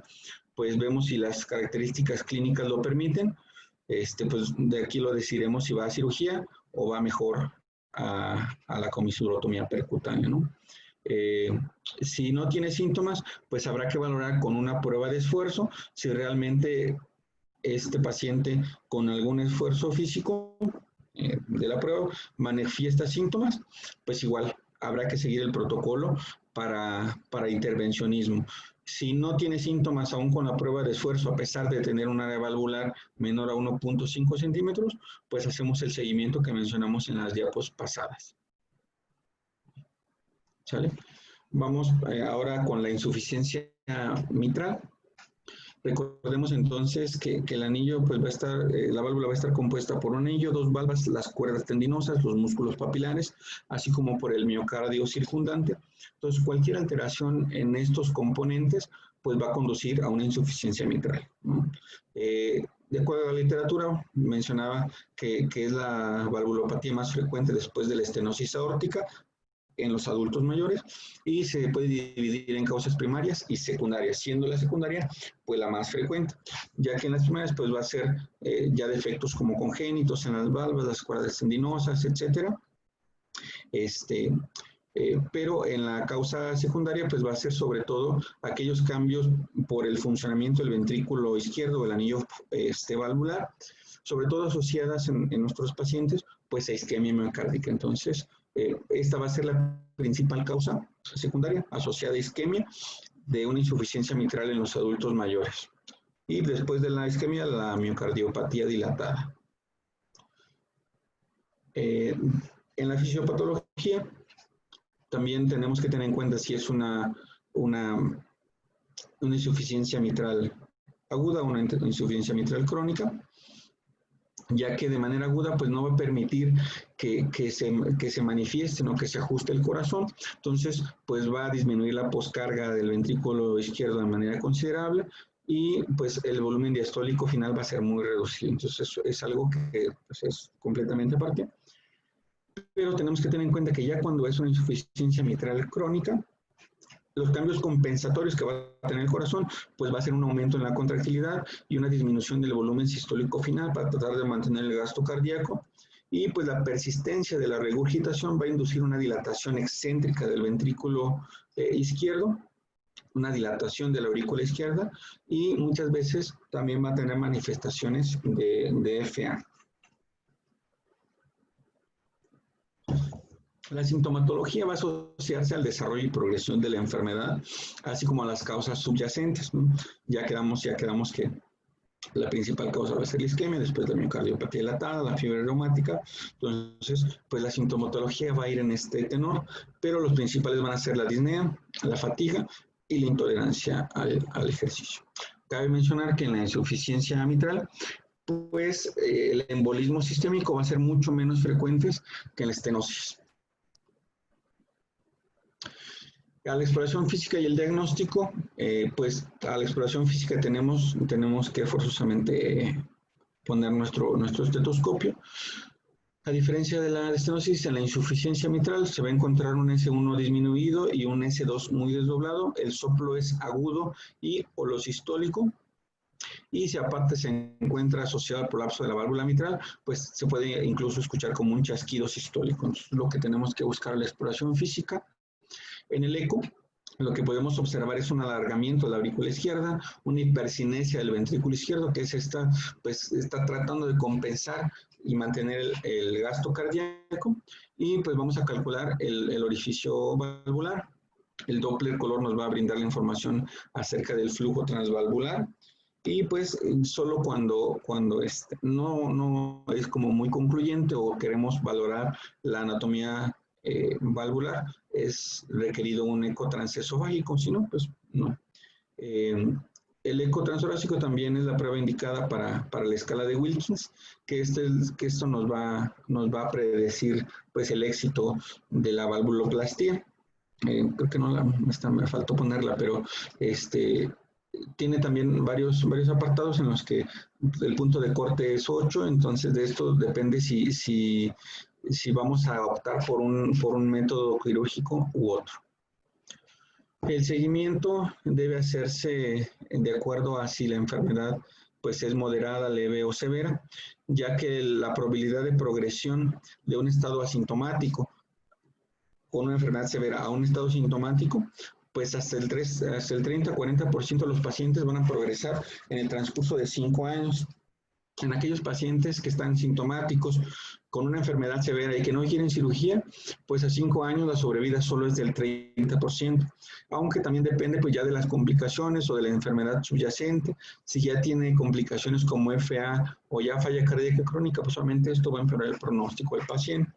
pues vemos si las características clínicas lo permiten. Pues de aquí lo decidiremos si va a cirugía o va mejor a la comisurotomía percutánea, ¿no? Si no tiene síntomas, pues habrá que valorar con una prueba de esfuerzo si realmente este paciente con algún esfuerzo físico de la prueba manifiesta síntomas, pues igual habrá que seguir el protocolo para intervencionismo. Si no tiene síntomas aún con la prueba de esfuerzo, a pesar de tener un área valvular menor a 1.5 centímetros, pues hacemos el seguimiento que mencionamos en las diapos pasadas. ¿Sale? Vamos ahora con la insuficiencia mitral. Recordemos entonces que el anillo, pues va a estar, la válvula va a estar compuesta por un anillo, dos valvas, las cuerdas tendinosas, los músculos papilares, así como por el miocardio circundante. Entonces, cualquier alteración en estos componentes, pues va a conducir a una insuficiencia mitral, ¿no? De acuerdo a la literatura, mencionaba que es la valvulopatía más frecuente después de la estenosis aórtica en los adultos mayores, y se puede dividir en causas primarias y secundarias, siendo la secundaria pues la más frecuente, ya que en las primarias pues va a ser ya defectos como congénitos en las valvas, las cuerdas tendinosas, etcétera. Pero en la causa secundaria pues va a ser sobre todo aquellos cambios por el funcionamiento del ventrículo izquierdo, del anillo valvular, sobre todo asociadas en nuestros pacientes pues a isquemia miocárdica. Entonces, esta va a ser la principal causa secundaria asociada a isquemia de una insuficiencia mitral en los adultos mayores. Y después de la isquemia, la miocardiopatía dilatada. En la fisiopatología, también tenemos que tener en cuenta si es una una insuficiencia mitral aguda o una insuficiencia mitral crónica, ya que de manera aguda pues no va a permitir que se manifieste, ¿no? Que se ajuste el corazón, entonces pues va a disminuir la poscarga del ventrículo izquierdo de manera considerable y pues el volumen diastólico final va a ser muy reducido, entonces eso es algo que pues, es completamente aparte. Pero tenemos que tener en cuenta que ya cuando es una insuficiencia mitral crónica, los cambios compensatorios que va a tener el corazón, pues va a ser un aumento en la contractilidad y una disminución del volumen sistólico final para tratar de mantener el gasto cardíaco. Y pues la persistencia de la regurgitación va a inducir una dilatación excéntrica del ventrículo izquierdo, una dilatación de la aurícula izquierda y muchas veces también va a tener manifestaciones de FA. La sintomatología va a asociarse al desarrollo y progresión de la enfermedad, así como a las causas subyacentes, ¿no? Ya quedamos que la principal causa va a ser la isquemia, después la miocardiopatía dilatada, la fiebre reumática. Entonces, pues la sintomatología va a ir en este tenor, pero los principales van a ser la disnea, la fatiga y la intolerancia al ejercicio. Cabe mencionar que en la insuficiencia mitral, pues el embolismo sistémico va a ser mucho menos frecuente que en la estenosis. A la exploración física y el diagnóstico, pues a la exploración física tenemos que forzosamente poner nuestro estetoscopio. A diferencia de la estenosis, en la insuficiencia mitral se va a encontrar un S1 disminuido y un S2 muy desdoblado. El soplo es agudo y holosistólico. Y si aparte se encuentra asociado al prolapso de la válvula mitral, pues se puede incluso escuchar como un chasquido sistólico. Entonces, lo que tenemos que buscar en la exploración física. En el eco, lo que podemos observar es un alargamiento de la aurícula izquierda, una hipercinesia del ventrículo izquierdo, que es pues está tratando de compensar y mantener el gasto cardíaco, y pues vamos a calcular el orificio valvular. El Doppler color nos va a brindar la información acerca del flujo transvalvular, y pues solo cuando no es como muy concluyente o queremos valorar la anatomía valvular, es requerido un eco transesofágico, si no, pues no. El eco transtorácico también es la prueba indicada para la escala de Wilkins, que esto nos va a predecir pues el éxito de la valvuloplastía. Creo que me faltó ponerla, pero tiene también varios apartados en los que el punto de corte es 8, entonces de esto depende si vamos a optar por un método quirúrgico u otro. El seguimiento debe hacerse de acuerdo a si la enfermedad pues es moderada, leve o severa, ya que la probabilidad de progresión de un estado asintomático con una enfermedad severa a un estado sintomático, pues hasta el 30-40% de los pacientes van a progresar en el transcurso de 5 años. En aquellos pacientes que están sintomáticos con una enfermedad severa y que no quieren cirugía, pues a 5 años la sobrevida solo es del 30%, aunque también depende pues ya de las complicaciones o de la enfermedad subyacente. Si ya tiene complicaciones como FA o ya falla cardíaca crónica, pues solamente esto va a empeorar el pronóstico del paciente.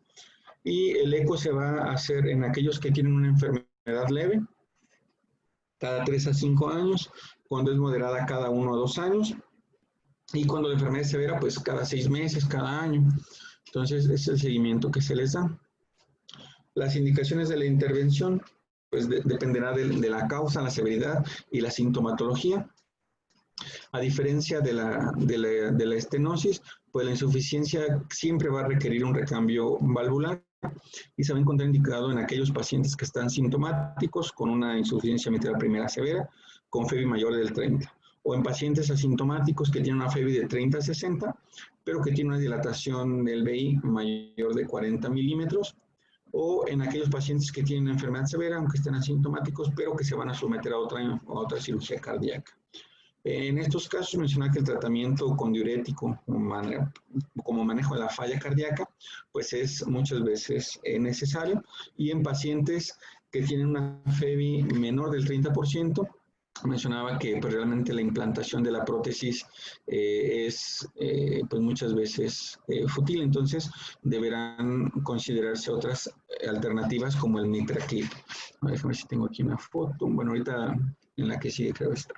Y el eco se va a hacer en aquellos que tienen una enfermedad leve, cada 3 a 5 años, cuando es moderada cada 1 a 2 años, y cuando la enfermedad es severa, pues cada 6 meses, cada año. Entonces, ese es el seguimiento que se les da. Las indicaciones de la intervención, pues dependerá de la causa, la severidad y la sintomatología. A diferencia de la estenosis, pues la insuficiencia siempre va a requerir un recambio valvular y se va a encontrar indicado en aquellos pacientes que están sintomáticos con una insuficiencia mitral primera severa con FEBI mayor del 30, o en pacientes asintomáticos que tienen una FEBI de 30 a 60, pero que tienen una dilatación del VI mayor de 40 milímetros, o en aquellos pacientes que tienen una enfermedad severa, aunque estén asintomáticos, pero que se van a someter a otra cirugía cardíaca. En estos casos, mencionar que el tratamiento con diurético como manejo de la falla cardíaca, pues es muchas veces necesario. Y en pacientes que tienen una FEBI menor del 30%, mencionaba que pues, realmente la implantación de la prótesis es pues muchas veces fútil, entonces deberán considerarse otras alternativas como el MitraClip. Déjame ver si tengo aquí una foto. Bueno, ahorita en la que sigue creo está.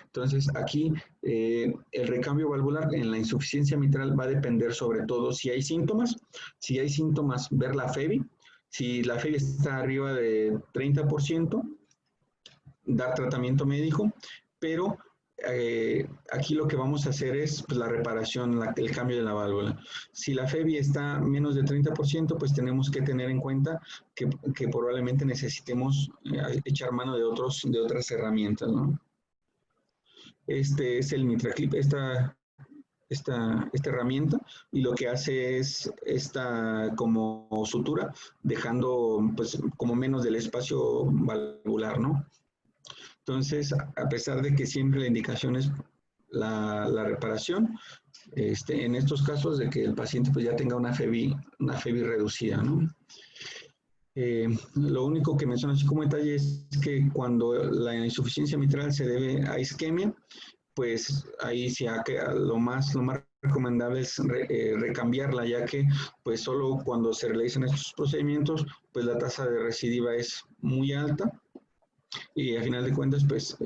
Entonces, aquí el recambio valvular en la insuficiencia mitral va a depender sobre todo si hay síntomas. Si hay síntomas, ver la FEBI. Si la FEBI está arriba de 30%, dar tratamiento médico, pero aquí lo que vamos a hacer es pues, la reparación, el cambio de la válvula. Si la FEBI está menos de 30%, pues tenemos que tener en cuenta que probablemente necesitemos echar mano de otras herramientas, ¿no? Este es el MitraClip, esta herramienta, y lo que hace es esta como sutura, dejando pues como menos del espacio valvular, ¿no? Entonces, a pesar de que siempre la indicación es la reparación, en estos casos de que el paciente pues ya tenga una FEBI reducida, ¿no? Lo único que menciono así como detalle es que cuando la insuficiencia mitral se debe a isquemia, pues ahí sí lo más recomendable es recambiarla, ya que pues solo cuando se realizan estos procedimientos, pues la tasa de recidiva es muy alta y a final de cuentas, pues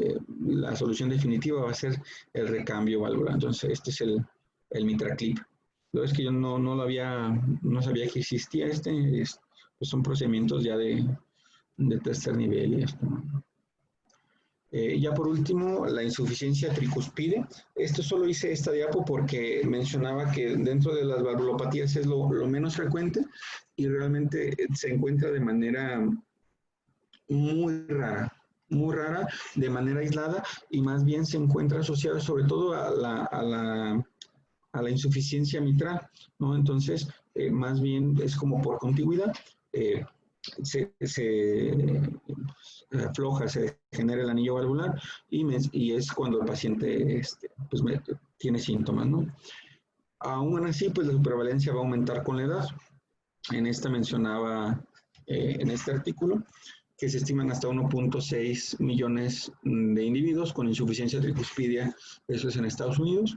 la solución definitiva va a ser el recambio valvular. Entonces, este es el MitraClip. Lo es que yo no sabía que existía pues son procedimientos ya de tercer nivel y esto, ¿no? Ya por último, la insuficiencia tricuspide. Esto solo hice esta diapo porque mencionaba que dentro de las valvulopatías es lo menos frecuente y realmente se encuentra de manera muy rara, de manera aislada, y más bien se encuentra asociada sobre todo a la insuficiencia mitral, ¿no? Entonces, más bien es como por contigüidad. Se afloja, se genera el anillo valvular y es cuando el paciente pues tiene síntomas, ¿no? Aún así, pues la prevalencia va a aumentar con la edad. En esta mencionaba, en este artículo, que se estiman hasta 1.6 millones de individuos con insuficiencia tricuspidia, eso es en Estados Unidos,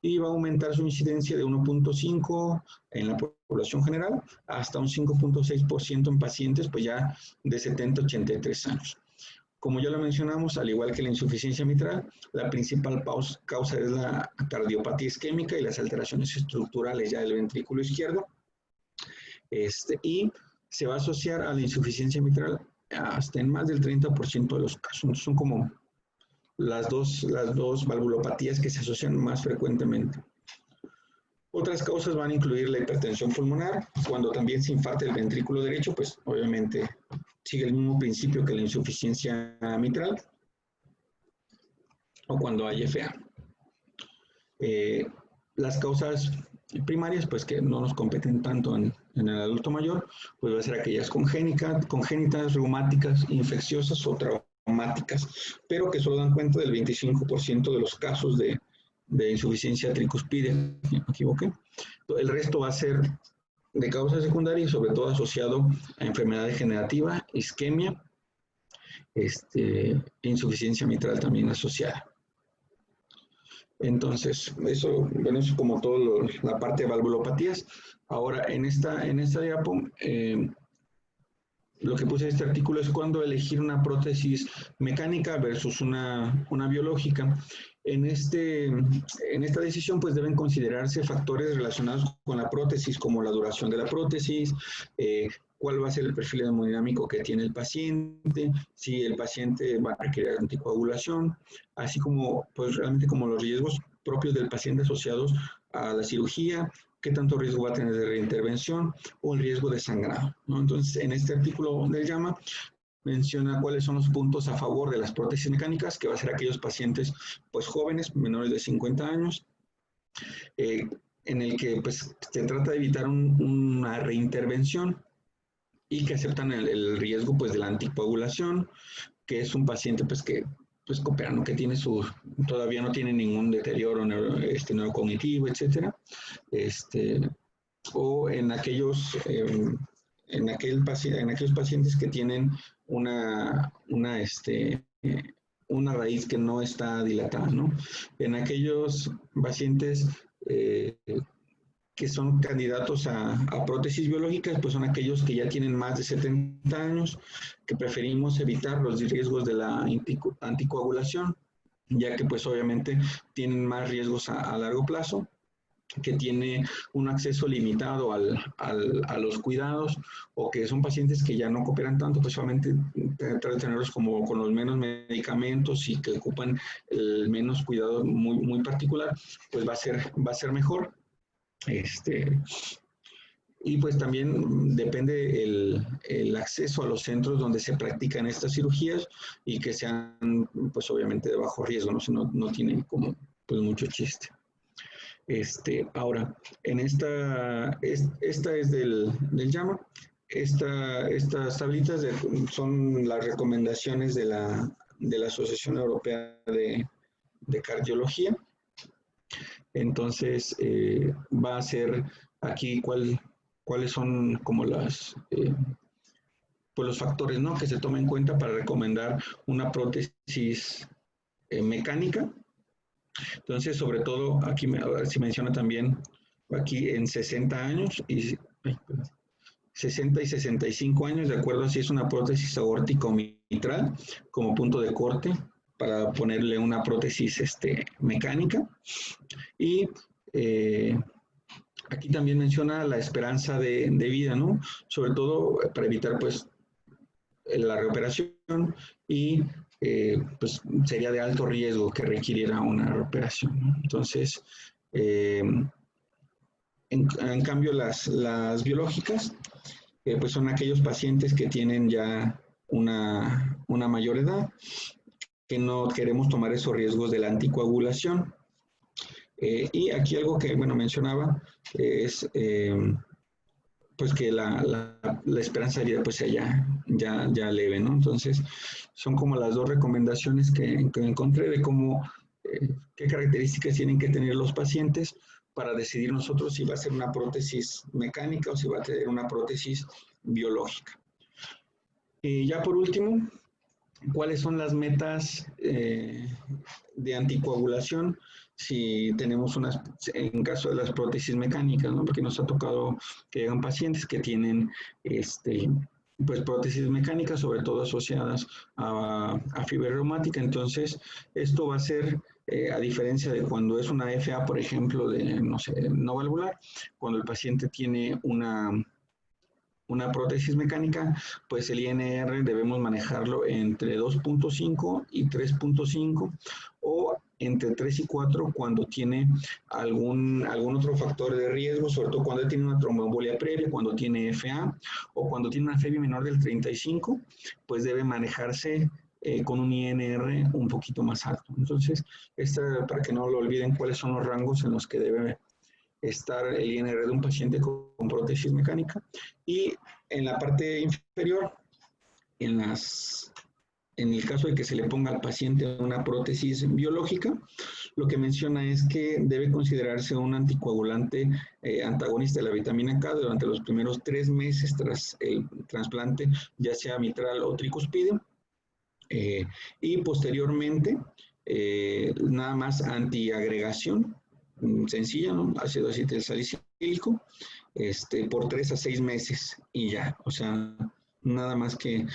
y va a aumentar su incidencia de 1.5 en la población general hasta un 5.6% en pacientes pues ya de 70 a 83 años. Como ya lo mencionamos, al igual que la insuficiencia mitral, la principal causa es la cardiopatía isquémica y las alteraciones estructurales ya del ventrículo izquierdo, y se va a asociar a la insuficiencia mitral hasta en más del 30% de los casos. Entonces, son como las dos valvulopatías que se asocian más frecuentemente. Otras causas van a incluir la hipertensión pulmonar. Cuando también se infarta el ventrículo derecho, pues obviamente sigue el mismo principio que la insuficiencia mitral, o cuando hay FA. Las causas primarias, pues que no nos competen tanto en el adulto mayor, pues va a ser aquellas congénitas, reumáticas, infecciosas o traumáticas, pero que solo dan cuenta del 25% de los casos de insuficiencia tricuspide, me equivoqué. El resto va a ser de causa secundaria y sobre todo asociado a enfermedad degenerativa, isquemia, insuficiencia mitral también asociada. Entonces, eso es como todo la parte de valvulopatías. Ahora, en esta diapo, lo que puse en este artículo es cuándo elegir una prótesis mecánica versus una biológica. En esta decisión, pues deben considerarse factores relacionados con la prótesis, como la duración de la prótesis, cuál va a ser el perfil hemodinámico que tiene el paciente, si el paciente va a requerir anticoagulación, así como, pues realmente como los riesgos propios del paciente asociados a la cirugía, qué tanto riesgo va a tener de reintervención o el riesgo de sangrado, ¿no? Entonces, en este artículo del JAMA menciona cuáles son los puntos a favor de las prótesis mecánicas, que va a ser aquellos pacientes pues jóvenes, menores de 50 años, en el que pues se trata de evitar una reintervención y que aceptan el riesgo pues de la anticoagulación, que es un paciente pues que pues coopera, ¿no? Que tiene todavía no tiene ningún deterioro neurocognitivo, etcétera, o en aquellos pacientes que tienen una raíz que no está dilatada, ¿no? En aquellos pacientes que son candidatos a prótesis biológicas, pues son aquellos que ya tienen más de 70 años, que preferimos evitar los riesgos de la anticoagulación, ya que pues obviamente tienen más riesgos a largo plazo, que tiene un acceso limitado a los cuidados, o que son pacientes que ya no cooperan tanto, pues solamente tratar de tenerlos como con los menos medicamentos y que ocupan el menos cuidado muy particular, pues va a ser mejor. Y pues también depende el acceso a los centros donde se practican estas cirugías y que sean pues obviamente de bajo riesgo, ¿no? Si no tienen como pues mucho chiste. Ahora, en esta es del JAMA. Estas tablitas son las recomendaciones de la Asociación Europea de Cardiología. Entonces, va a ser aquí cuáles son como pues los factores, ¿no?, que se tomen en cuenta para recomendar una prótesis mecánica. Entonces, sobre todo, aquí se menciona también aquí en 60 años y 60 y 65 años, de acuerdo a si es una prótesis aórtica o mitral, como punto de corte para ponerle una prótesis mecánica. Y aquí también menciona la esperanza de vida, ¿no? Sobre todo para evitar, pues, la reoperación y pues sería de alto riesgo que requiriera una reoperación, ¿no? Entonces, en cambio, las biológicas, pues son aquellos pacientes que tienen ya una mayor edad, que no queremos tomar esos riesgos de la anticoagulación. Y aquí algo que, bueno, mencionaba es pues que la esperanza de vida pues sea ya leve, ¿no? Entonces, son como las dos recomendaciones que encontré de cómo, qué características tienen que tener los pacientes para decidir nosotros si va a ser una prótesis mecánica o si va a tener una prótesis biológica. Y ya por último, ¿cuáles son las metas de anticoagulación si tenemos en caso de las prótesis mecánicas, ¿no? Porque nos ha tocado que llegan pacientes que tienen pues prótesis mecánicas, sobre todo asociadas a fibra reumática. Entonces, esto va a ser, a diferencia de cuando es una FA, por ejemplo, de, no sé, no valvular, cuando el paciente tiene una prótesis mecánica, pues el INR debemos manejarlo entre 2.5 y 3.5 o entre 3 y 4 cuando tiene algún otro factor de riesgo, sobre todo cuando tiene una tromboembolia previa, cuando tiene FA o cuando tiene una FEBI menor del 35, pues debe manejarse con un INR un poquito más alto. Entonces, para que no lo olviden, cuáles son los rangos en los que debe estar el INR de un paciente con prótesis mecánica. Y en la parte inferior, en el caso de que se le ponga al paciente una prótesis biológica, lo que menciona es que debe considerarse un anticoagulante antagonista de la vitamina K durante los primeros 3 meses tras el trasplante, ya sea mitral o tricuspide, y posteriormente nada más antiagregación sencilla, ¿no? Ácido acetilsalicílico, por 3 a 6 meses y ya, o sea, nada más que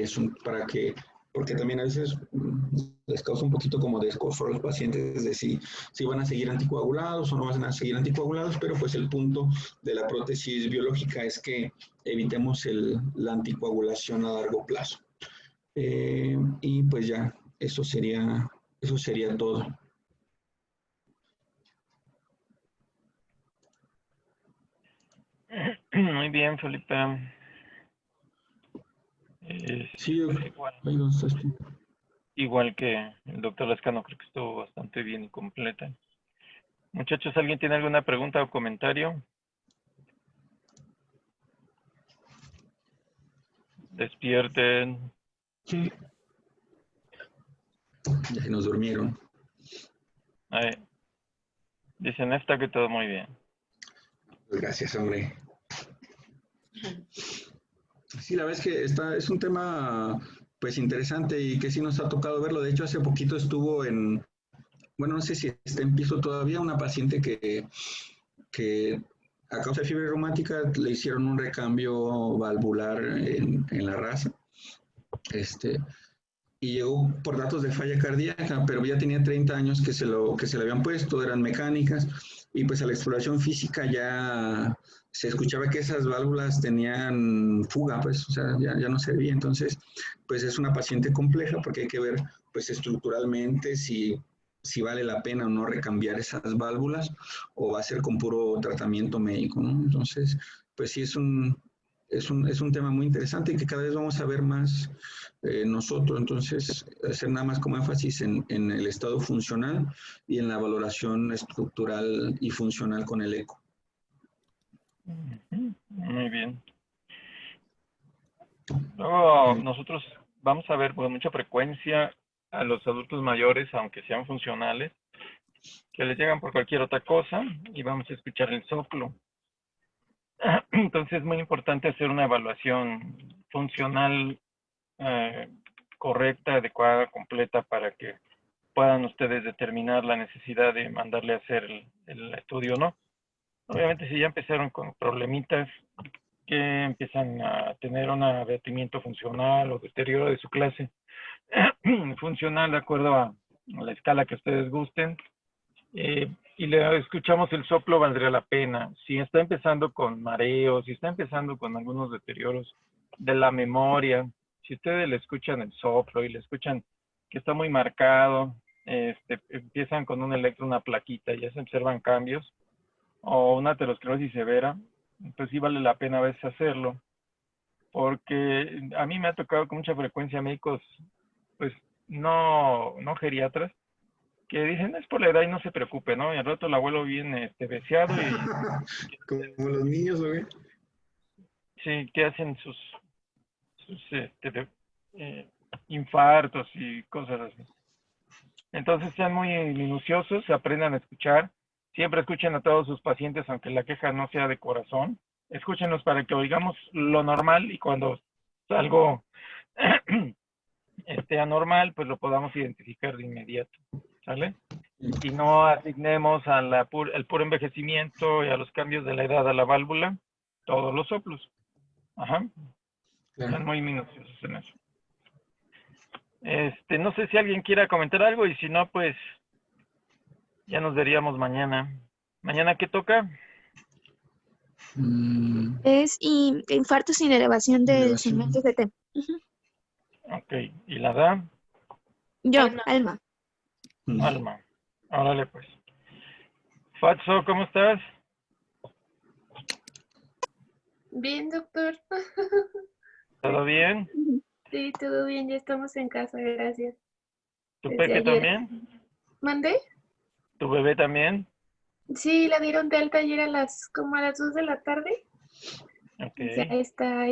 eso, porque también a veces les causa un poquito como de escozor a los pacientes de si van a seguir anticoagulados o no van a seguir anticoagulados, pero pues el punto de la prótesis biológica es que evitemos la anticoagulación a largo plazo. Y pues ya, eso sería todo. Muy bien, Felipe. Sí, igual que el doctor Lascano, creo que estuvo bastante bien y completa. Muchachos, ¿alguien tiene alguna pregunta o comentario? Despierten. Sí. Ya se nos durmieron. Dicen esta que todo muy bien. Pues gracias, hombre. Sí, la verdad es que es un tema pues interesante y que sí nos ha tocado verlo. De hecho, hace poquito estuvo bueno, no sé si está en piso todavía, una paciente que que a causa de fiebre reumática le hicieron un recambio valvular en la raza. Y llegó por datos de falla cardíaca, pero ya tenía 30 años que se le habían puesto, eran mecánicas, y pues a la exploración física ya se escuchaba que esas válvulas tenían fuga, pues, o sea, ya no servía. Entonces, pues es una paciente compleja porque hay que ver, pues, estructuralmente si vale la pena o no recambiar esas válvulas o va a ser con puro tratamiento médico, ¿no? Entonces, pues sí es un tema muy interesante y que cada vez vamos a ver más nosotros. Entonces, hacer nada más como énfasis en el estado funcional y en la valoración estructural y funcional con el eco. Muy bien. Luego, nosotros vamos a ver con mucha frecuencia a los adultos mayores, aunque sean funcionales, que les llegan por cualquier otra cosa y vamos a escuchar el soplo. Entonces es muy importante hacer una evaluación funcional correcta, adecuada, completa para que puedan ustedes determinar la necesidad de mandarle a hacer el estudio, ¿no? Obviamente si ya empezaron con problemitas que empiezan a tener un abatimiento funcional o deterioro de su clase funcional de acuerdo a la escala que ustedes gusten, y le escuchamos el soplo, valdría la pena. Si está empezando con mareos, si está empezando con algunos deterioros de la memoria, si ustedes le escuchan el soplo y le escuchan que está muy marcado, empiezan con un electro, una plaquita, y ya se observan cambios, o una aterosclerosis severa, pues sí vale la pena a veces hacerlo, porque a mí me ha tocado con mucha frecuencia médicos, pues no geriatras, que dicen es por la edad y no se preocupe, ¿no? Y al rato el abuelo viene deseado y Como los niños, ¿o qué? sí, que hacen sus infartos y cosas así. Entonces sean muy minuciosos, aprendan a escuchar, siempre escuchen a todos sus pacientes, aunque la queja no sea de corazón, escúchenlos para que oigamos lo normal y cuando algo esté anormal, pues lo podamos identificar de inmediato, ¿sale? Y no asignemos al puro envejecimiento y a los cambios de la edad a la válvula todos los soplos. Ajá. Claro. Sean muy minuciosos en eso. No sé si alguien quiera comentar algo y si no, pues ya nos veríamos mañana. ¿Mañana qué toca? Es infarto sin elevación de Elevación. segmentos de T. Ok. ¿Y la da? Yo, Alma. Alma. Alma. Órale, pues. Fatso, ¿cómo estás? Bien, doctor. ¿Todo bien? Sí, todo bien, ya estamos en casa, gracias. ¿Tu Desde peque ayer. también? ¿Mandé? ¿Tu bebé también? Sí, la dieron de alta ayer como a las 2 de la tarde. Ok. Ya está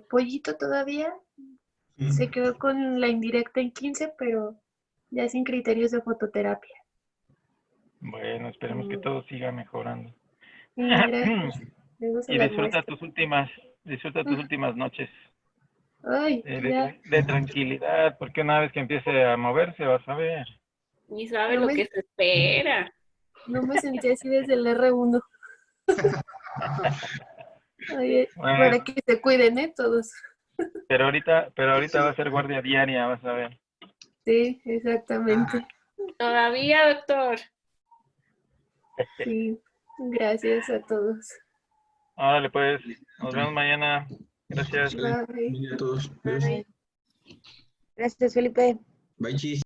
pollito todavía. Se quedó con la indirecta en 15, pero ya sin criterios de fototerapia. Bueno, esperemos que todo siga mejorando. Sí, gracias. Luego se Y las disfruta muestro. tus últimas noches Ay, ya. de tranquilidad, porque una vez que empiece a moverse vas a ver. Ni sabe No lo me- que se espera. No me sentí así desde el R1. Oye, Bueno, para que se cuiden, todos. pero ahorita va a ser guardia diaria, vas a ver. Sí, exactamente. Todavía, doctor. Sí, gracias a todos. Órale, pues, nos vemos mañana. Gracias. Bye. Buen día a todos. Ay. Gracias, Felipe. Bye, chis.